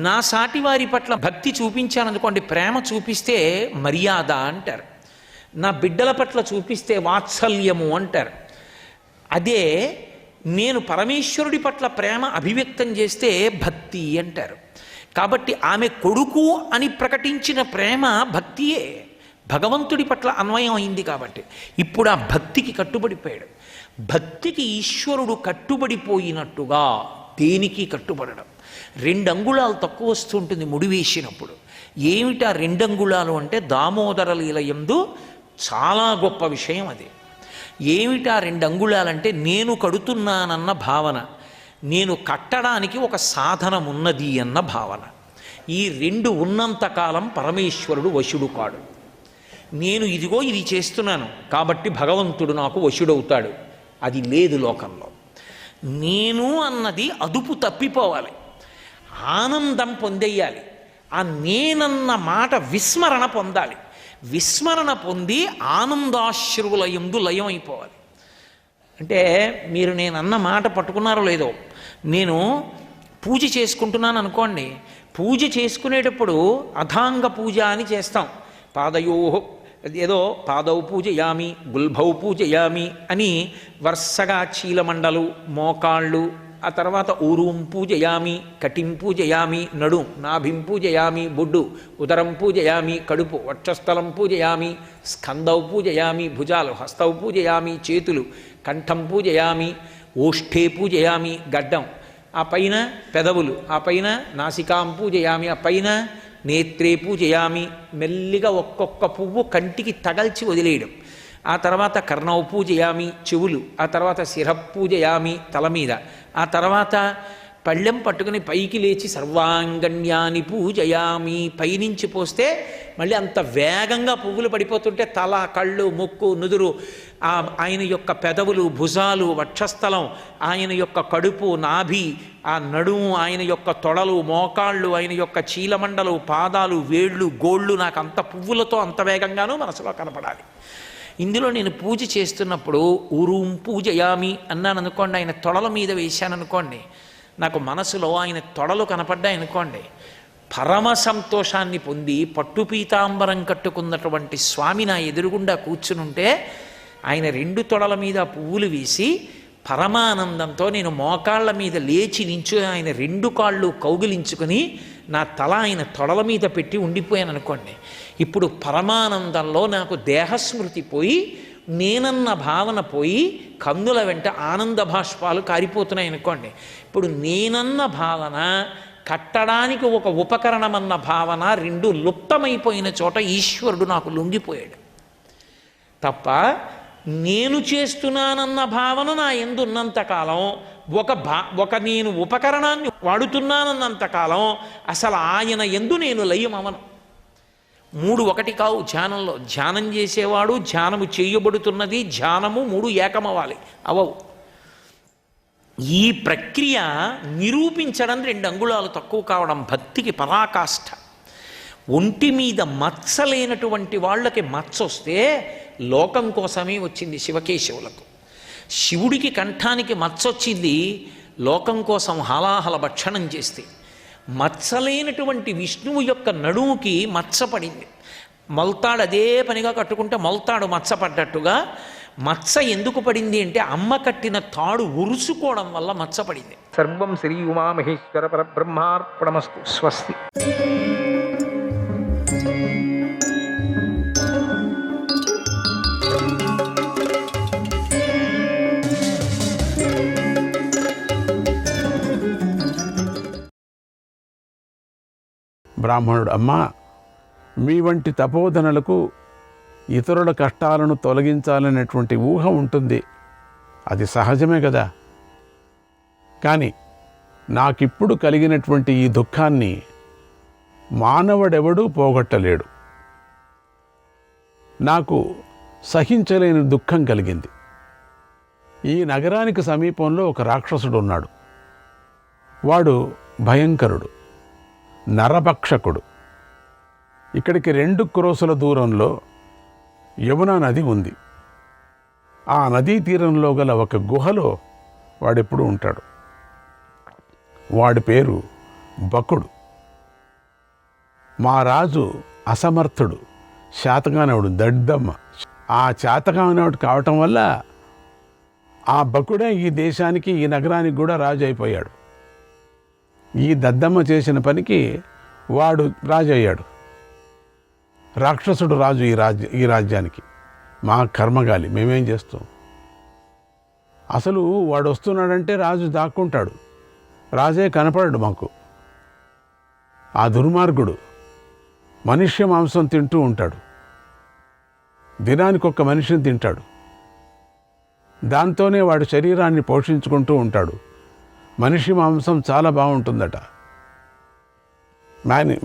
S8: నా సాటి వారి పట్ల భక్తి చూపించాను అనుకోండి, ప్రేమ చూపిస్తే మర్యాద అంటారు. నా బిడ్డల పట్ల చూపిస్తే వాత్సల్యము అంటారు. అదే నేను పరమేశ్వరుడి పట్ల ప్రేమ అభివ్యక్తం చేస్తే భక్తి అంటారు. కాబట్టి ఆమె కొడుకు అని ప్రకటించిన ప్రేమ భక్తియే, భగవంతుడి పట్ల అన్వయం అయింది. కాబట్టి ఇప్పుడు ఆ భక్తికి కట్టుబడిపోయాడు. భక్తికి ఈశ్వరుడు కట్టుబడిపోయినట్టుగా దేనికి కట్టుబడడం. 2 అంగుళాలు తక్కువ వస్తుంటుంది ముడి వేసినప్పుడు. ఏమిటా 2 అంగుళాలు అంటే దామోదర లీలయందు చాలా గొప్ప విషయం అది. ఏమిటా 2 అంగుళాలంటే నేను కడుతున్నానన్న భావన, నేను కట్టడానికి ఒక సాధనం ఉన్నది అన్న భావన. ఈ 2 ఉన్నంతకాలం పరమేశ్వరుడు వశుడు కాడు. నేను ఇదిగో ఇది చేస్తున్నాను కాబట్టి భగవంతుడు నాకు వశుడవుతాడు, అది లేదు లోకంలో. నేను అన్నది అదుపు తప్పిపోవాలి, ఆనందం పొందేయాలి. ఆ నేనన్న మాట విస్మరణ పొందాలి. విస్మరణ పొంది ఆనందాశ్రువుల యందు లయం అయిపోవాలి. అంటే మీరు నేను అన్న మాట పట్టుకున్నారో లేదో, నేను పూజ చేసుకుంటున్నాను అనుకోండి, పూజ చేసుకునేటప్పుడు అథాంగ పూజ అని చేస్తాం. పాదయో ఏదో పాదౌ పూజయామి, గుల్భౌ పూజయామి అని వరుసగా చీలమండలు, మోకాళ్ళు, ఆ తర్వాత ఊరూం పూజయామి, కటిం పూజయామి, నడుం, నాభిం పూజయామి, బొడ్డు, ఉదరం పూజయామి, కడుపు, వక్షస్థలం పూజయామి, స్కందౌ పూజయామి, భుజాలు, హస్తౌ పూజయామి, చేతులు, కంఠం పూజయామి, ఓష్ఠే పూజయామి, గడ్డం, ఆ పైన పెదవులు, ఆ పైన నాసికాం పూజయామి, ఆ పైన నేత్రే పూజయామి. మెల్లిగా ఒక్కొక్క పువ్వు కంటికి తగల్చి వదిలేయడం. ఆ తర్వాత కర్ణౌ పూజయామి, చెవులు, ఆ తర్వాత శిర పూజయామి, తల మీద, ఆ తర్వాత పళ్ళెం పట్టుకుని పైకి లేచి సర్వాంగణ్యాన్ని పూజయామి, పైనుంచి పోస్తే మళ్ళీ అంత వేగంగా పువ్వులు పడిపోతుంటే తల, కళ్ళు, ముక్కు, నుదురు, ఆయన యొక్క పెదవులు, భుజాలు, వక్షస్థలం, ఆయన యొక్క కడుపు, నాభి, ఆ నడుము, ఆయన యొక్క తొడలు, మోకాళ్ళు, ఆయన యొక్క చీలమండలు, పాదాలు, వేళ్ళు, గోళ్ళు, నాకు అంత పువ్వులతో అంత వేగంగానూ మనసులో కనపడాలి. ఇందులో నేను పూజ చేస్తున్నప్పుడు ఊరూం పూజయామి అన్నాను అనుకోండి, ఆయన తొడల మీద వేశాను అనుకోండి, నాకు మనసులో ఆయన తొడలు కనపడ్డాయనుకోండి, పరమ సంతోషాన్ని పొంది పట్టు పీతాంబరం కట్టుకున్నటువంటి స్వామి నా ఎదురుగుండా కూర్చునుంటే ఆయన 2 తొడల మీద పువ్వులు వేసి పరమానందంతో నేను మోకాళ్ళ మీద లేచి నించో ఆయన 2 కాళ్ళు కౌగిలించుకొని నా తల ఆయన తొడల మీద పెట్టి ఉండిపోయాను అనుకోండి, ఇప్పుడు పరమానందంలో నాకు దేహస్మృతి పోయి నేనన్న భావన పోయి కన్నుల వెంట ఆనంద భాష్పాలు కారిపోతున్నాయి అనుకోండి. ఇప్పుడు నేనన్న భావన, కట్టడానికి ఒక ఉపకరణమన్న భావన 2 లుప్తమైపోయిన చోట ఈశ్వరుడు నాకు లొంగిపోయాడు తప్ప, నేను చేస్తున్నానన్న భావన నా యందు ఉన్నంతకాలం, ఒక నేను ఉపకరణాన్ని వాడుతున్నానన్నంతకాలం అసలు ఆయన యందు నేను లయమవను. 3 ఒకటి కావు ధ్యానంలో. ధ్యానం చేసేవాడు, ధ్యానము చేయబడుతున్నది, ధ్యానము 3 ఏకమవ్వాలి, అవవు. ఈ ప్రక్రియ నిరూపించడం 2 అంగుళాలు తక్కువ కావడం భక్తికి పరాకాష్ఠ. ఒంటి మీద మచ్చలేనటువంటి వాళ్ళకి మచ్చ వస్తే లోకం కోసమే వచ్చింది శివకేశవులకు. శివుడికి కంఠానికి మచ్చ వచ్చింది లోకం కోసం హాలాహల భక్షణం చేస్తే. మచ్చలేనటువంటి విష్ణువు యొక్క నడుముకి మచ్చ పడింది. మొల్తాడు అదే పనిగా కట్టుకుంటే మొల్తాడు మచ్చపడ్డట్టుగా మచ్చ ఎందుకు పడింది అంటే అమ్మ కట్టిన తాడు ఉరుసుకోవడం వల్ల మచ్చ పడింది.
S9: సర్వం శ్రీ ఉమామహేశ్వర పరబ్రహ్మార్పణమస్తు. స్వస్తి.
S10: బ్రాహ్మణుడు, అమ్మా, మీ వంటి తపోధనలకు ఇతరుల కష్టాలను తొలగించాలనేటువంటి ఊహ ఉంటుంది, అది సహజమే కదా. కానీ నాకిప్పుడు కలిగినటువంటి ఈ దుఃఖాన్ని మానవుడెవడూ పోగొట్టలేడు. నాకు సహించలేని దుఃఖం కలిగింది. ఈ నగరానికి సమీపంలో ఒక రాక్షసుడు ఉన్నాడు. వాడు భయంకరుడు, నరభక్షకుడు. ఇక్కడికి 2 క్రోసుల దూరంలో యమునా నది ఉంది. ఆ నదీ తీరంలో గల ఒక గుహలో వాడెప్పుడు ఉంటాడు. వాడి పేరు బకుడు. మా రాజు అసమర్థుడు, శాతగానవుడు, దడ్డమ్మ. ఆ శాతగానవుడు కావటం వల్ల ఆ బకుడే ఈ దేశానికి, ఈ నగరానికి కూడా రాజు అయిపోయాడు. ఈ దద్దమ్మ చేసిన పనికి వాడు రాజు అయ్యాడు. రాక్షసుడు రాజు ఈ రాజ్యానికి. మా కర్మగాలి, మేమేం చేస్తాం? అసలు వాడు వస్తున్నాడంటే రాజు దాక్కుంటాడు, రాజే కనపడడు మాకు. ఆ దుర్మార్గుడు మనుష్య మాంసం తింటూ ఉంటాడు. దినానికి 1 మనిషిని తింటాడు. దాంతోనే వాడు శరీరాన్ని పోషించుకుంటూ ఉంటాడు. మనిషి మాంసం చాలా బాగుంటుందట,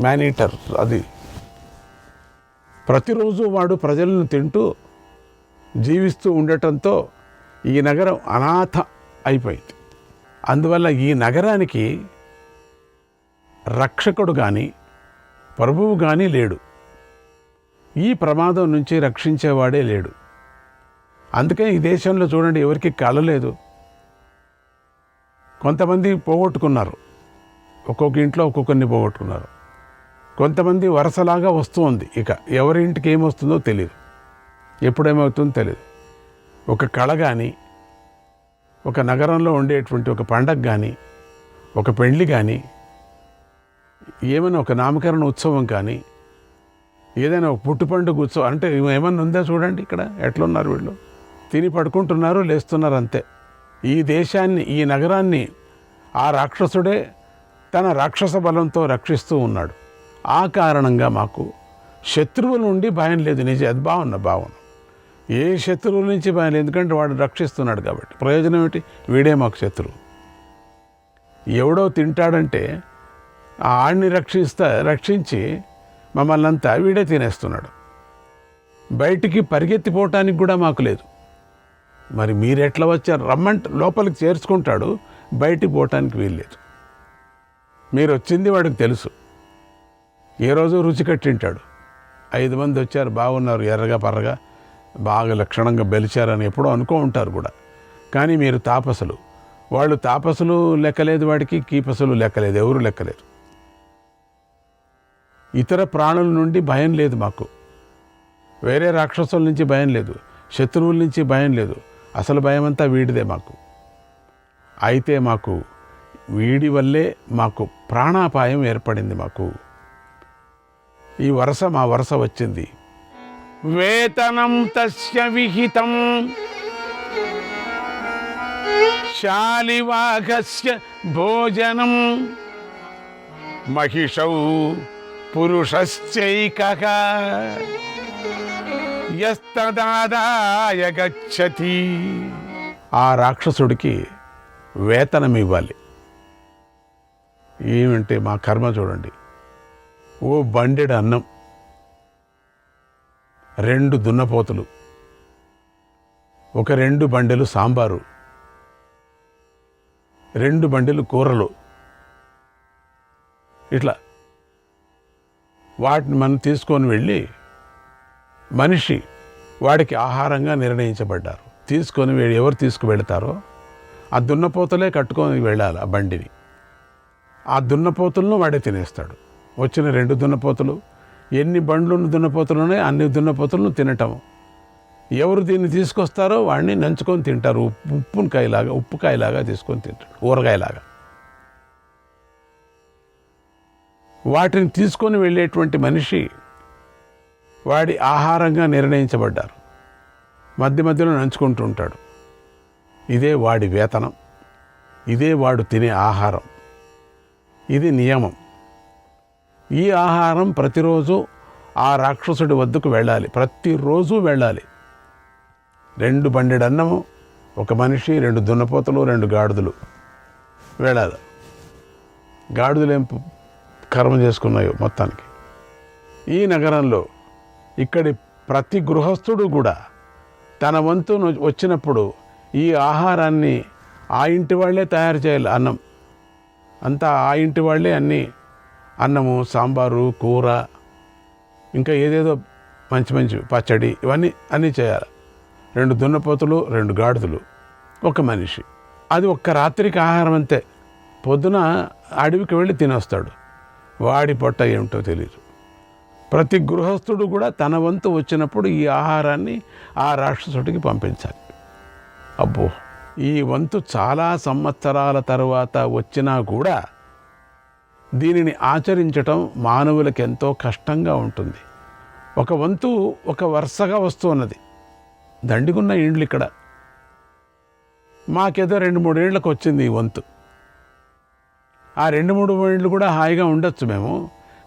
S10: మ్యానీటర్ అది. ప్రతిరోజు వాడు ప్రజలను తింటూ జీవిస్తూ ఉండటంతో ఈ నగరం అనాథ అయిపోయింది. అందువల్ల ఈ నగరానికి రక్షకుడు కానీ ప్రభువు కానీ లేడు. ఈ ప్రమాదం నుంచి రక్షించేవాడే లేడు. అందుకే ఈ దేశంలో చూడండి, ఎవరికి కళ లేదు. కొంతమంది పోగొట్టుకున్నారు, ఒక్కొక్క ఇంట్లో ఒక్కొక్కరిని పోగొట్టుకున్నారు. కొంతమంది వరుసలాగా వస్తూ ఉంది. ఇక ఎవరి ఇంటికి ఏమొస్తుందో తెలియదు, ఎప్పుడేమవుతుందో తెలియదు. ఒక కళ కానీ, ఒక నగరంలో ఉండేటువంటి ఒక పండగ కానీ, ఒక పెళ్లి కానీ, ఏమైనా ఒక నామకరణ ఉత్సవం కానీ, ఏదైనా ఒక పుట్టు పండుగ ఉత్సవం అంటే ఏమన్నా ఉందా చూడండి. ఇక్కడ ఎట్లున్నారు వీళ్ళు, తిని పడుకుంటున్నారు, లేస్తున్నారు, అంతే. ఈ దేశాన్ని, ఈ నగరాన్ని ఆ రాక్షసుడే తన రాక్షస బలంతో రక్షిస్తూ ఉన్నాడు. ఆ కారణంగా మాకు శత్రువుల నుండి భయం లేదు. నిజం, అది భావన. ఏ శత్రువుల నుంచి భయం లేదు, ఎందుకంటే వాడు రక్షిస్తున్నాడు కాబట్టి. ప్రయోజనం ఏమిటి? వీడే మాకు శత్రువు. ఎవడో తింటాడంటే ఆడిని రక్షించి మమ్మల్ని అంతా వీడే తినేస్తున్నాడు. బయటికి పరిగెత్తిపోవటానికి కూడా మాకు లేదు. మరి మీరు ఎట్లా వచ్చారు? రమ్మంటే లోపలికి చేర్చుకుంటాడు, బయటికి పోవటానికి వీల్లేదు. మీరు వచ్చింది వాడికి తెలుసు. ఏ రోజు రుచి కట్టింటాడు. 5 మంది వచ్చారు, బాగున్నారు, ఎర్రగా పర్రగా, బాగా లక్షణంగా బెలిచారని ఎప్పుడో అనుకో ఉంటారు కూడా. కానీ మీరు తాపసులు, వాళ్ళు తాపసులు లెక్కలేదు, వాడికి కీపసులు లెక్కలేదు, ఎవరు లెక్కలేరు. ఇతర ప్రాణుల నుండి భయం లేదు మాకు. వేరే రాక్షసుల నుంచి భయం లేదు, శత్రువుల నుంచి భయం లేదు. అసలు భయం అంతా వీడిదే మాకు. అయితే మాకు వీడి వల్లే మాకు ప్రాణాపాయం ఏర్పడింది. మాకు ఈ మా వరస వచ్చింది. వేతనం తస్య విహితం శాలివాఘస్య భోజనం మహిషౌ పురుషశ్చైకః యస్తదాదాయ గచ్చతి. ఆ రాక్షసుడికి వేతనం ఇవ్వాలి. ఏమంటే మా కర్మ చూడండి. ఓ బండెడు అన్నం, 2 దున్నపోతులు, ఒక 2 బండెలు సాంబారు, 2 బండెలు కూరలు, ఇట్లా వాటిని మనం తీసుకొని వెళ్ళి మనిషి వాడికి ఆహారంగా నిర్ణయించబడ్డారు. తీసుకొని ఎవరు తీసుకువెళ్తారో ఆ దున్నపోతలే కట్టుకొని వెళ్ళాలి ఆ బండిని. ఆ దున్నపోతులను వాడే తినేస్తాడు. వచ్చిన 2 దున్నపోతులు, ఎన్ని బండ్లు దున్నపోతులు ఉన్నాయో అన్ని దున్నపోతులను తినటం. ఎవరు దీన్ని తీసుకొస్తారో వాడిని నంచుకొని తింటారు. ఉప్పుకాయలాగా తీసుకొని తింటారు, ఊరగాయలాగా. వాటిని తీసుకొని వెళ్ళేటువంటి మనిషి వాడి ఆహారంగా నిర్ణయించబడ్డారు. మధ్య మధ్యలో నంచుకుంటూ ఉంటాడు. ఇదే వాడి వేతనం, ఇదే వాడు తినే ఆహారం, ఇది నియమం. ఈ ఆహారం ప్రతిరోజు ఆ రాక్షసుడి వద్దకు వెళ్ళాలి, ప్రతిరోజు వెళ్ళాలి. 2 బండెడు అన్నము, ఒక మనిషి, 2 దున్నపోతలు, 2 గాడిదలు వెళ్ళాలి. గాడిదలు ఏం కర్మ చేసుకున్నాయో మొత్తానికి. ఈ నగరంలో ఇక్కడి ప్రతి గృహస్థుడు కూడా తన వంతు వచ్చినప్పుడు ఈ ఆహారాన్ని ఆ ఇంటి వాళ్ళే తయారు చేయాలి. అన్నం అంతా ఆ ఇంటి వాళ్ళే, అన్నీ అన్నము, సాంబారు, కూర, ఇంకా ఏదేదో మంచి పచ్చడి, ఇవన్నీ అన్నీ చేయాలి. 2 దున్నపోతులు, 2 గాడిదలు, ఒక మనిషి. అది ఒక్క రాత్రికి ఆహారం అంతే. పొద్దున అడవికి వెళ్ళి తినొస్తాడు. వాడి పొట్ట ఏమిటో తెలియదు. ప్రతి గృహస్థుడు కూడా తన వంతు వచ్చినప్పుడు ఈ ఆహారాన్ని ఆ రాక్షసుడికి పంపించాలి. అబ్బో, ఈ వంతు చాలా సంవత్సరాల తరువాత వచ్చినా కూడా దీనిని ఆచరించటం మానవులకు ఎంతో కష్టంగా ఉంటుంది. ఒక వంతు ఒక వరుసగా వస్తున్నది. దండిగున్న ఇండ్లు ఇక్కడ. మాకేదో 2-3 ఏళ్ళకు వచ్చింది ఈ వంతు. ఆ 2-3 ఏళ్ళు కూడా హాయిగా ఉండొచ్చు మేము,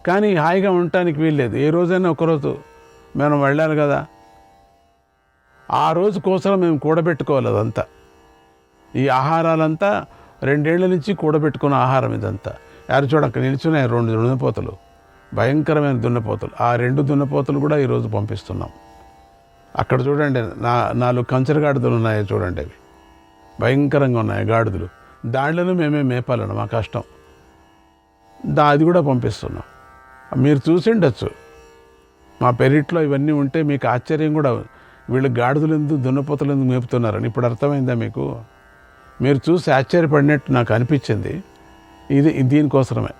S10: కానీ హాయిగా ఉండటానికి వీల్లేదు. ఏ రోజైనా ఒకరోజు మనం వెళ్ళాలి కదా. ఆ రోజు కోసం మేము కూడబెట్టుకోవాలి అదంతా. ఈ ఆహారాలంతా 2 ఏళ్ల నుంచి కూడబెట్టుకున్న ఆహారం ఇదంతా. యారు చూడక నిల్చున్నాయి 2 దున్నపోతలు, భయంకరమైన దున్నపోతలు. ఆ 2 దున్నపోతలు కూడా ఈరోజు పంపిస్తున్నాం. అక్కడ చూడండి, 4 కంచర గాడిదలు ఉన్నాయి చూడండి, అవి భయంకరంగా ఉన్నాయి గాడిదలు. దాంట్లోనూ మేమే మేపాలను, మా కష్టం. అది కూడా పంపిస్తున్నాం. మీరు చూసి ఉండొచ్చు, మా పెరిట్లో ఇవన్నీ ఉంటే మీకు ఆశ్చర్యం కూడా, వీళ్ళు గాడిదలు ఎందుకు దున్నపోతలు ఎందుకు మేపుతున్నారని ఇప్పుడు అర్థమైందా మీకు? మీరు చూసి ఆశ్చర్యపడినట్టు నాకు అనిపించింది. ఇది దీనికోసమే.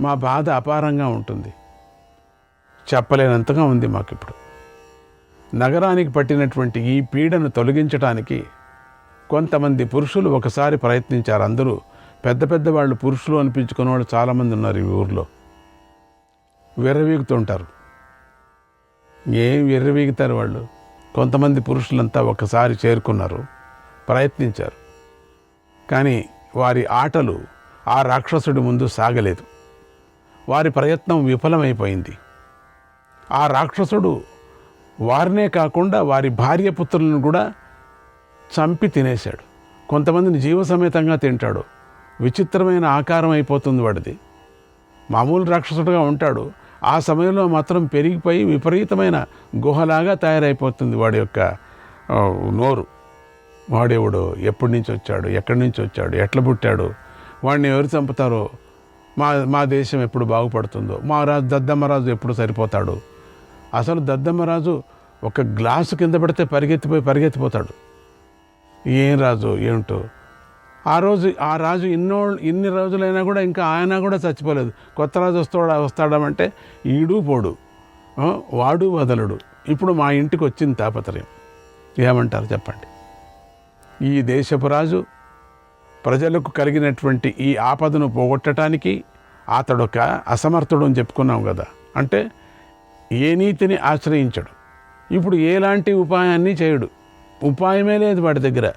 S10: మా బాధ అపారంగా ఉంటుంది, చెప్పలేనంతగా ఉంది మాకు ఇప్పుడు. నగరానికి పట్టినటువంటి ఈ పీడను తొలగించడానికి కొంతమంది పురుషులు ఒకసారి ప్రయత్నించారు. అందరూ పెద్ద వాళ్ళు, పురుషులు అనిపించుకునే వాళ్ళు చాలామంది ఉన్నారు ఈ ఊర్లో. విర్రవీగుతుంటారు. ఏం విర్రవీగుతారు వాళ్ళు? కొంతమంది పురుషులంతా ఒకసారి చేరుకున్నారు, ప్రయత్నించారు. కానీ వారి ఆటలు ఆ రాక్షసుడి ముందు సాగలేదు. వారి ప్రయత్నం విఫలమైపోయింది. ఆ రాక్షసుడు వారినే కాకుండా వారి భార్య పుత్రులను కూడా చంపి తినేశాడు. కొంతమందిని జీవసమేతంగా తింటాడు. విచిత్రమైన ఆకారం అయిపోతుంది వాడిది. మామూలు రాక్షసుడుగా ఉంటాడు, ఆ సమయంలో మాత్రం పెరిగిపోయి విపరీతమైన గుహలాగా తయారైపోతుంది వాడి యొక్క నోరు. వాడెవడు, ఎప్పటి నుంచి వచ్చాడు, ఎక్కడి నుంచి వచ్చాడు, ఎట్లా పుట్టాడు, వాడిని ఎవరు చంపుతారో, మా దేశం ఎప్పుడు బాగుపడుతుందో, మా రాజు దద్దమ్మరాజు ఎప్పుడు సరిపోతాడు. అసలు దద్దమ్మరాజు ఒక గ్లాసు కింద పెడితే పరిగెత్తిపోతాడు. ఏం రాజు ఏమిటో. ఆ రాజు ఇన్ని రోజులైనా కూడా ఇంకా ఆయన కూడా చచ్చిపోలేదు. కొత్త రాజు వస్తాడమంటే ఈడు పోడు, వాడు వదలడు. ఇప్పుడు మా ఇంటికి వచ్చింది తాపత్రయం. ఏమంటారు చెప్పండి? ఈ దేశపు రాజు ప్రజలకు కలిగినటువంటి ఈ ఆపదను పోగొట్టడానికి అతడొక అసమర్థుడు అని చెప్పుకున్నాం కదా. అంటే ఏ నీతిని ఆశ్రయించడు. ఇప్పుడు ఎలాంటి ఉపాయాన్ని చేయడు. ఉపాయమే లేదు వాడి దగ్గర.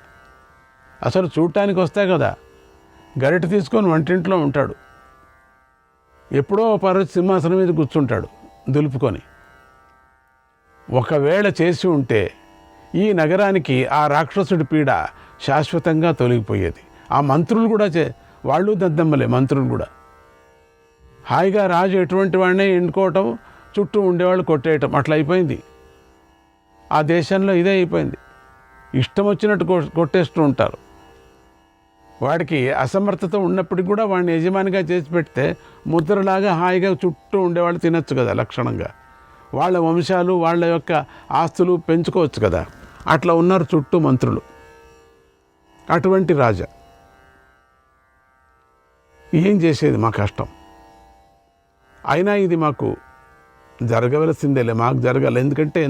S10: అసలు చూడటానికి వస్తే కదా, గరిట తీసుకొని వంటింట్లో ఉంటాడు. ఎప్పుడో సింహాసనం మీద కూర్చుంటాడు దులుపుకొని. ఒకవేళ చేసి ఉంటే ఈ నగరానికి ఆ రాక్షసుడి పీడ శాశ్వతంగా తొలగిపోయేది. ఆ మంత్రులు కూడా వాళ్ళు దద్దమ్మలే. మంత్రులు కూడా హాయిగా రాజు ఎటువంటి వాడినే ఎన్నుకోవటం, చుట్టూ ఉండేవాళ్ళు కొట్టేయటం, అట్లా అయిపోయింది. ఆ దేశంలో ఇదే అయిపోయింది. ఇష్టం వచ్చినట్టు కొట్టేస్తూ ఉంటారు. వాడికి అసమర్థత ఉన్నప్పటికీ కూడా వాడిని యజమానిగా చేసి పెడితే ముద్రలాగా హాయిగా చుట్టూ ఉండేవాళ్ళు తినచ్చు కదా లక్షణంగా. వాళ్ళ వంశాలు, వాళ్ళ యొక్క ఆస్తులు పెంచుకోవచ్చు కదా. అట్లా ఉన్నారు చుట్టూ మంత్రులు. అటువంటి రాజా ఏం చేసేది మా కష్టం. అయినా ఇది మాకు జరగవలసిందేలే, మాకు జరగాలి. ఎందుకంటే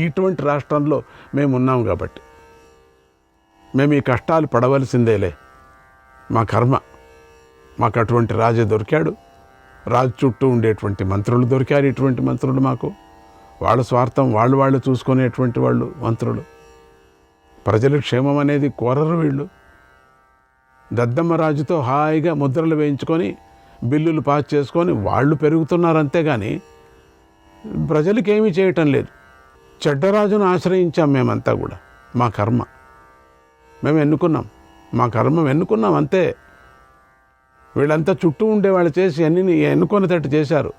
S10: ఇటువంటి రాష్ట్రంలో మేము ఉన్నాం కాబట్టి మేము ఈ కష్టాలు పడవలసిందేలే, మా కర్మ. మాకు అటువంటి రాజు దొరికాడు, రాజు చుట్టూ ఉండేటువంటి మంత్రులు దొరికారు. ఇటువంటి మంత్రులు మాకు వాళ్ళ స్వార్థం వాళ్ళు చూసుకునేటువంటి వాళ్ళు మంత్రులు. ప్రజల క్షేమం అనేది కోరరు వీళ్ళు. దద్దమ్మ రాజుతో హాయిగా ముద్రలు వేయించుకొని బిల్లులు పాస్ చేసుకొని వాళ్ళు పెరుగుతున్నారు, అంతేగాని ప్రజలకు ఏమీ చేయటం లేదు. చెడ్డరాజును ఆశ్రయించాం మేమంతా కూడా. మా కర్మ మేము ఎన్నుకున్నాం, మా కర్మ ఎన్నుకున్నాం అంతే. వీళ్ళంతా చుట్టూ ఉండేవాళ్ళు చేసి అన్ని ఎన్నుకునేటట్టు చేశారు.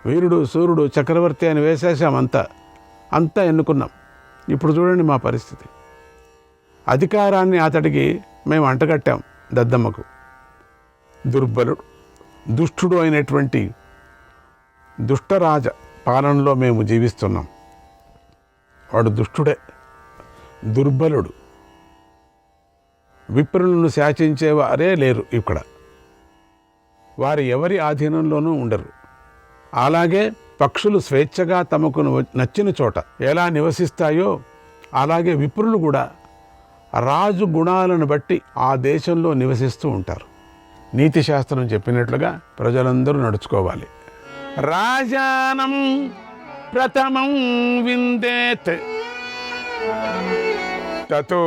S10: వీరుడు సూర్యుడు చక్రవర్తి అని వేసేసాం, అంతా ఎన్నుకున్నాం. ఇప్పుడు చూడండి మా పరిస్థితి. అధికారాన్ని అతడికి మేము అంటగట్టాం, దద్దమ్మకు. దుర్బలుడు దుష్టుడు అయినటువంటి దుష్టరాజ పాలనలో మేము జీవిస్తున్నాం. వాడు దుష్టుడే, దుర్బలుడు. విప్రులను శాసించేవారే లేరు ఇక్కడ. వారు ఎవరి ఆధీనంలోనూ ఉండరు. అలాగే పక్షులు స్వేచ్ఛగా తమకు నచ్చిన చోట ఎలా నివసిస్తాయో అలాగే విప్రులు కూడా రాజు గుణాలను బట్టి ఆ దేశంలో నివసిస్తూ ఉంటారు. నీతి శాస్త్రం చెప్పినట్లుగా ప్రజలందరూ నడుచుకోవాలి. రాజానం ప్రథమం విందేత్ తతో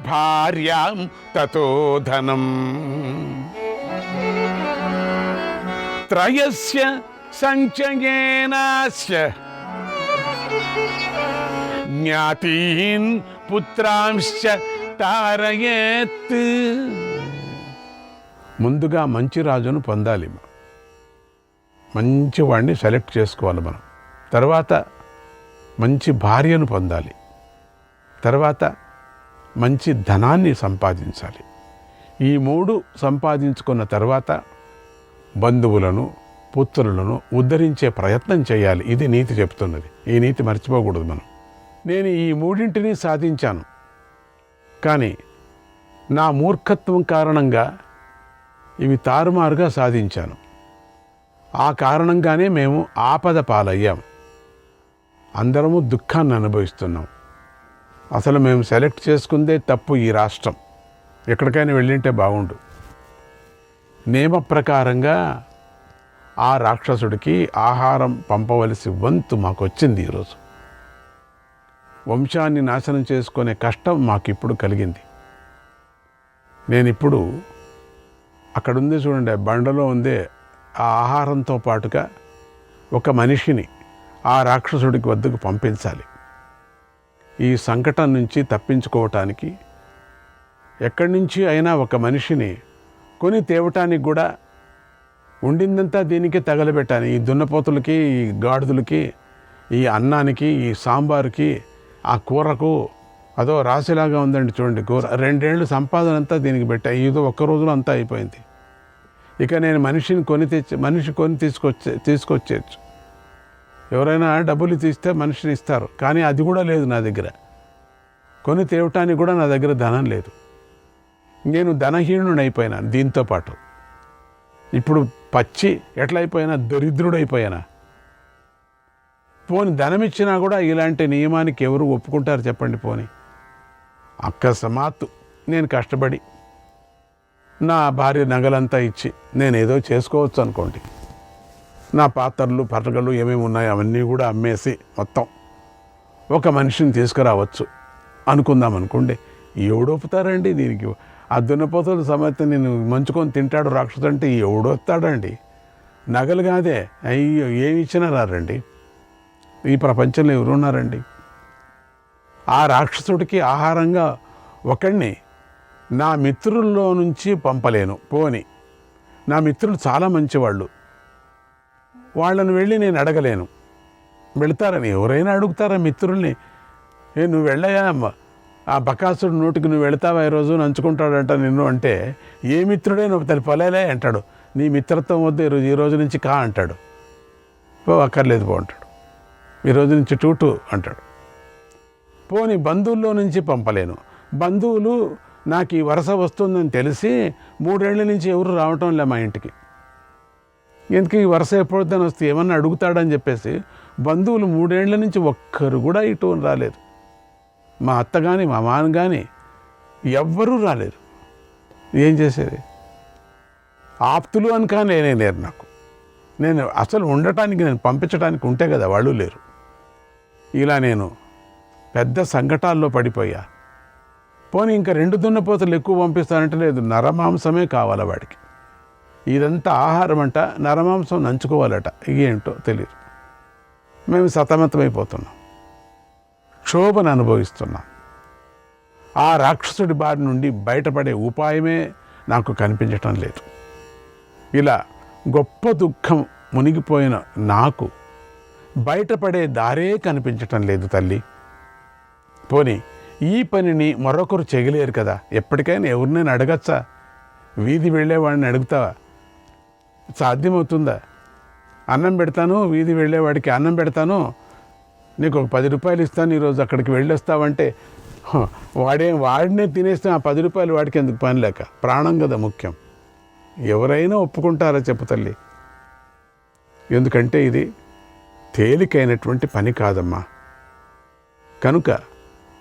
S10: భార్యాం తతో ధనం త్రయస్య సంచయేనాస్య జ్ఞాతీన్ పుత్రాంశ్చ తారయేత్. ముందుగా మంచి రాజును పొందాలి, మంచి వాడిని సెలెక్ట్ చేసుకోవాలి మనం. తర్వాత మంచి భార్యను పొందాలి. తర్వాత మంచి ధనాన్ని సంపాదించాలి. ఈ 3 సంపాదించుకున్న తర్వాత బంధువులను పుత్రులను ఉద్ధరించే ప్రయత్నం చేయాలి. ఇది నీతి చెప్తున్నది. ఈ నీతి మర్చిపోకూడదు మనం. నేను ఈ 3 సాధించాను, కానీ నా మూర్ఖత్వం కారణంగా ఇవి తారుమారుగా సాధించాను. ఆ కారణంగానే మేము ఆపద పాలయ్యాం. అందరము దుఃఖాన్ని అనుభవిస్తున్నాం. అసలు మేము సెలెక్ట్ చేసుకుందే తప్పు. ఈ రాష్ట్రం ఎక్కడికైనా వెళ్ళింటే బాగుండు. నియమ ప్రకారంగా ఆ రాక్షసుడికి ఆహారం పంపవలసి వంతు మాకు వచ్చింది. ఈరోజు వంశాన్ని నాశనం చేసుకునే కష్టం మాకు ఇప్పుడు కలిగింది. నేనిప్పుడు అక్కడుంది చూడండి, బండలో ఉందే ఆ ఆహారంతో పాటుగా ఒక మనిషిని ఆ రాక్షసుడికి వద్దకు పంపించాలి. ఈ సంకటం నుంచి తప్పించుకోవటానికి ఎక్కడి నుంచి అయినా ఒక మనిషిని కొని తేవటానికి కూడా ఉండిందంతా దీనికి తగలబెట్టాను. ఈ దున్నపోతులకి, ఈ గాడిదలకి, ఈ అన్నానికి, ఈ సాంబారుకి, ఆ కూరకు అదో రాశిలాగా ఉందండి చూడండి కూర. 2 ఏళ్ళు సంపాదన అంతా దీనికి పెట్టా. ఏదో ఒక్క రోజులో అంతా అయిపోయింది. ఇక నేను మనిషి కొని తీసుకొచ్చేయచ్చు. ఎవరైనా డబ్బులు తీస్తే మనిషిని ఇస్తారు, కానీ అది కూడా లేదు నా దగ్గర. కొని తేవటానికి కూడా నా దగ్గర ధనం లేదు. నేను ధనహీనుడు అయిపోయినాను. దీంతో పాటు ఇప్పుడు పచ్చి ఎట్లయిపోయినా దరిద్రుడైపోయానా. పోని ధనం ఇచ్చినా కూడా ఇలాంటి నియమానికి ఎవరు ఒప్పుకుంటారు చెప్పండి. పోని అకస్మాత్తు నేను కష్టపడి నా భార్య నగలంతా ఇచ్చి నేనేదో చేసుకోవచ్చు అనుకోండి. నా పాత్రలు పరగలు ఏమేమి ఉన్నాయో అవన్నీ కూడా అమ్మేసి మొత్తం ఒక మనిషిని తీసుకురావచ్చు అనుకుందాం అనుకోండి. ఎవడొప్పుతారండి దీనికి? ఆ దున్నపోతుల సమేత నేను మంచుకొని తింటాడు రాక్షసుడు అంటే ఎవడొస్తాడండి? నగలు కాదే, అయ్యో ఏమి ఇచ్చినా రారండి. ఈ ప్రపంచంలో ఎవరున్నారండి? ఆ రాక్షసుడికి ఆహారంగా ఒకడిని నా మిత్రుల్లో నుంచి పంపలేను. పోని నా మిత్రులు చాలా మంచివాళ్ళు, వాళ్ళని వెళ్ళి నేను అడగలేను. వెళతారని ఎవరైనా అడుగుతారా మిత్రుల్ని? నువ్వు వెళ్ళయా, ఆ బకాసుడు నోటికి నువ్వు వెళతావా ఈరోజు నంచుకుంటాడంట నిన్ను అంటే, ఏ మిత్రుడే నువ్వు తెలిపలేలే అంటాడు. నీ మిత్రత్వం వద్దు, ఈ రోజు నుంచి కా అంటాడు. అక్కర్లేదు పో అంటాడు. ఈరోజు నుంచి టూటు అంటాడు. పోని బంధువుల్లో నుంచి పంపలేను. బంధువులు నాకు ఈ వరస వస్తుందని తెలిసి 3 ఏళ్ల నుంచి ఎవరు రావటం లే మా ఇంటికి. ఎందుకు ఈ వరుస ఎప్పుడైతే వస్తే ఏమన్నా అడుగుతాడని చెప్పేసి బంధువులు 3 ఏళ్ల నుంచి ఒక్కరు కూడా ఇటు రాలేదు. మా అత్త కానీ మా మామ కానీ ఎవ్వరూ రాలేరు. ఏం చేసేది? ఆప్తులు అని కానీ లేరు నాకు. నేను అసలు ఉండటానికి, నేను పంపించడానికి ఉంటే కదా, వాళ్ళు లేరు. ఇలా నేను పెద్ద సంకటాల్లో పడిపోయా. పోనీ ఇంకా 2 దున్నపోతలు ఎక్కువ పంపిస్తానంటే లేదు, నరమాంసమే కావాలా వాడికి. ఇదంతా ఆహారం అంట, నరమాంసం నంచుకోవాలట. ఏంటో తెలియదు. మేము సతమతమైపోతున్నాం, క్షోభను అనుభవిస్తున్నాం. ఆ రాక్షసుడి బారి నుండి బయటపడే ఉపాయమే నాకు కనిపించటం లేదు. ఇలా గొప్ప దుఃఖం మునిగిపోయిన నాకు బయటపడే దారే కనిపించటం లేదు తల్లి. పోనీ ఈ పనిని మరొకరు చెయ్యలేరు కదా, ఎప్పటికైనా ఎవరినైనా అడగచ్చా? వీధి వెళ్ళేవాడిని అడుగుతావా? సాధ్యమవుతుందా? అన్నం పెడతాను, వీధి వెళ్ళేవాడికి అన్నం పెడతాను, నీకు ఒక 10 రూపాయలు ఇస్తాను, ఈరోజు అక్కడికి వెళ్ళొస్తావంటే వాడినే తినేస్తే ఆ 10 రూపాయలు వాడికి ఎందుకు పని లేక? ప్రాణం కదా ముఖ్యం. ఎవరైనా ఒప్పుకుంటారా చెప్పు తల్లి? ఎందుకంటే ఇది తేలికైనటువంటి పని కాదమ్మా. కనుక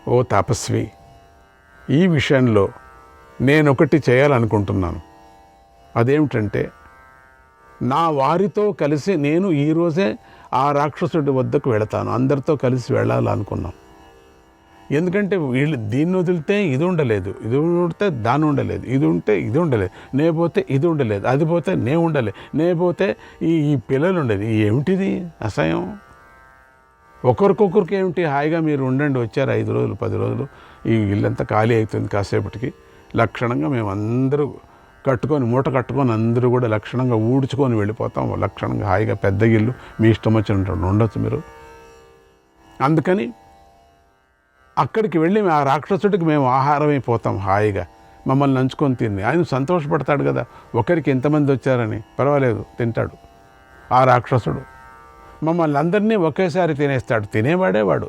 S10: ఓ తపస్వి, ఈ విషయంలో నేనొకటి చేయాలనుకుంటున్నాను. అదేమిటంటే, నా వారితో కలిసి నేను ఈరోజే ఆ రాక్షసుడి వద్దకు వెళతాను. అందరితో కలిసి వెళ్ళాలనుకున్నాం. ఎందుకంటే వీళ్ళు దీన్ని వదిలితే ఇది ఉండలేదు, ఇది ఉంటే దాన్ని ఉండలేదు, ఇది ఉంటే ఇది ఉండలేదు, నే పోతే ఇది ఉండలేదు, అది పోతే నే ఉండలేదు, నే పోతే ఈ పిల్లలు ఉండేది. ఏమిటిది అసహ్యం? ఒకరికొకరికి ఏమిటి? హాయిగా మీరు ఉండండి, వచ్చారు 5 రోజులు 10 రోజులు, ఈ ఇల్లంతా ఖాళీ అవుతుంది. కాసేపటికి లక్షణంగా మేము అందరూ మూట కట్టుకొని అందరూ కూడా లక్షణంగా ఊడ్చుకొని వెళ్ళిపోతాం. లక్షణంగా హాయిగా పెద్ద ఇల్లు, మీ ఇష్టం వచ్చినట్టు ఉండొచ్చు మీరు. అందుకని అక్కడికి వెళ్ళి ఆ రాక్షసుడికి మేము ఆహారమైపోతాం. హాయిగా మమ్మల్ని నంచుకొని తిని ఆయన సంతోషపడతాడు కదా, ఒకరికి ఎంతమంది వచ్చారని. పర్వాలేదు, తింటాడు ఆ రాక్షసుడు. మమ్మల్ని అందరినీ ఒకేసారి తినేస్తాడు. తినేవాడేవాడు.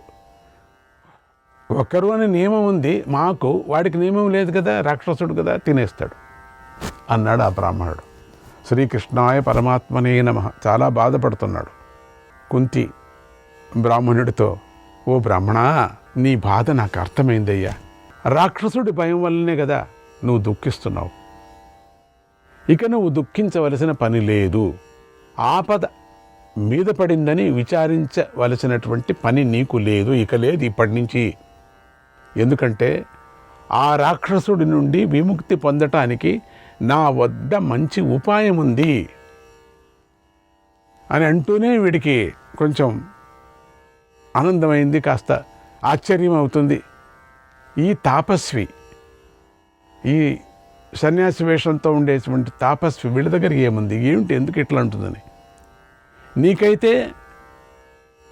S10: ఒకరు అనే నియమం ఉంది మాకు, వాడికి నియమం లేదు కదా, రాక్షసుడు కదా, తినేస్తాడు అన్నాడు ఆ బ్రాహ్మణుడు. శ్రీకృష్ణాయ పరమాత్మనే నమః. చాలా బాధపడుతున్నాడు. కుంతి బ్రాహ్మణుడితో, ఓ బ్రాహ్మణ, నీ బాధ నాకు అర్థమైందయ్యా. రాక్షసుడి భయం వల్లనే కదా నువ్వు దుఃఖిస్తున్నావు. ఇక నువ్వు దుఃఖించవలసిన పని లేదు. ఆపద మీద పడిందని విచారించవలసినటువంటి పని నీకు లేదు, ఇక లేదు ఇప్పటి నుంచి. ఎందుకంటే ఆ రాక్షసుడి నుండి విముక్తి పొందటానికి నా వద్ద మంచి ఉపాయం ఉంది అని అంటూనే వీడికి కొంచెం ఆనందమైంది, కాస్త ఆశ్చర్యం అవుతుంది. ఈ తాపస్వి, ఈ సన్యాసి వేషంతో ఉండేటువంటి తాపస్వి వీళ్ళ దగ్గర ఏముంది, ఏమిటి, ఎందుకు ఇట్లా అంటుందని. నీకైతే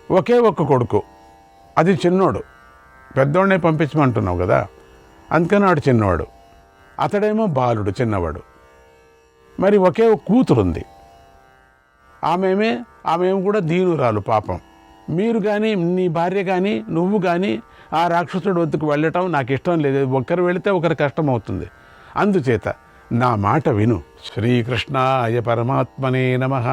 S10: ఒకే ఒక్క కొడుకు, అది చిన్నోడు, పెద్దోడనే పంపించమంటున్నావు కదా, అందుకని వాడు చిన్నవాడు, అతడేమో బాలుడు చిన్నవాడు. మరి ఒకే ఒక కూతురుంది, ఆమె కూడా దీనురాలు పాపం. మీరు కానీ, నీ భార్య కానీ, నువ్వు కానీ ఆ రాక్షసుడి వద్దకు వెళ్ళటం నాకు ఇష్టం లేదు. ఒకరు వెళితే ఒకరు కష్టం అవుతుంది. అందుచేత నా మాట విను. శ్రీకృష్ణాయ పరమాత్మనే నమః.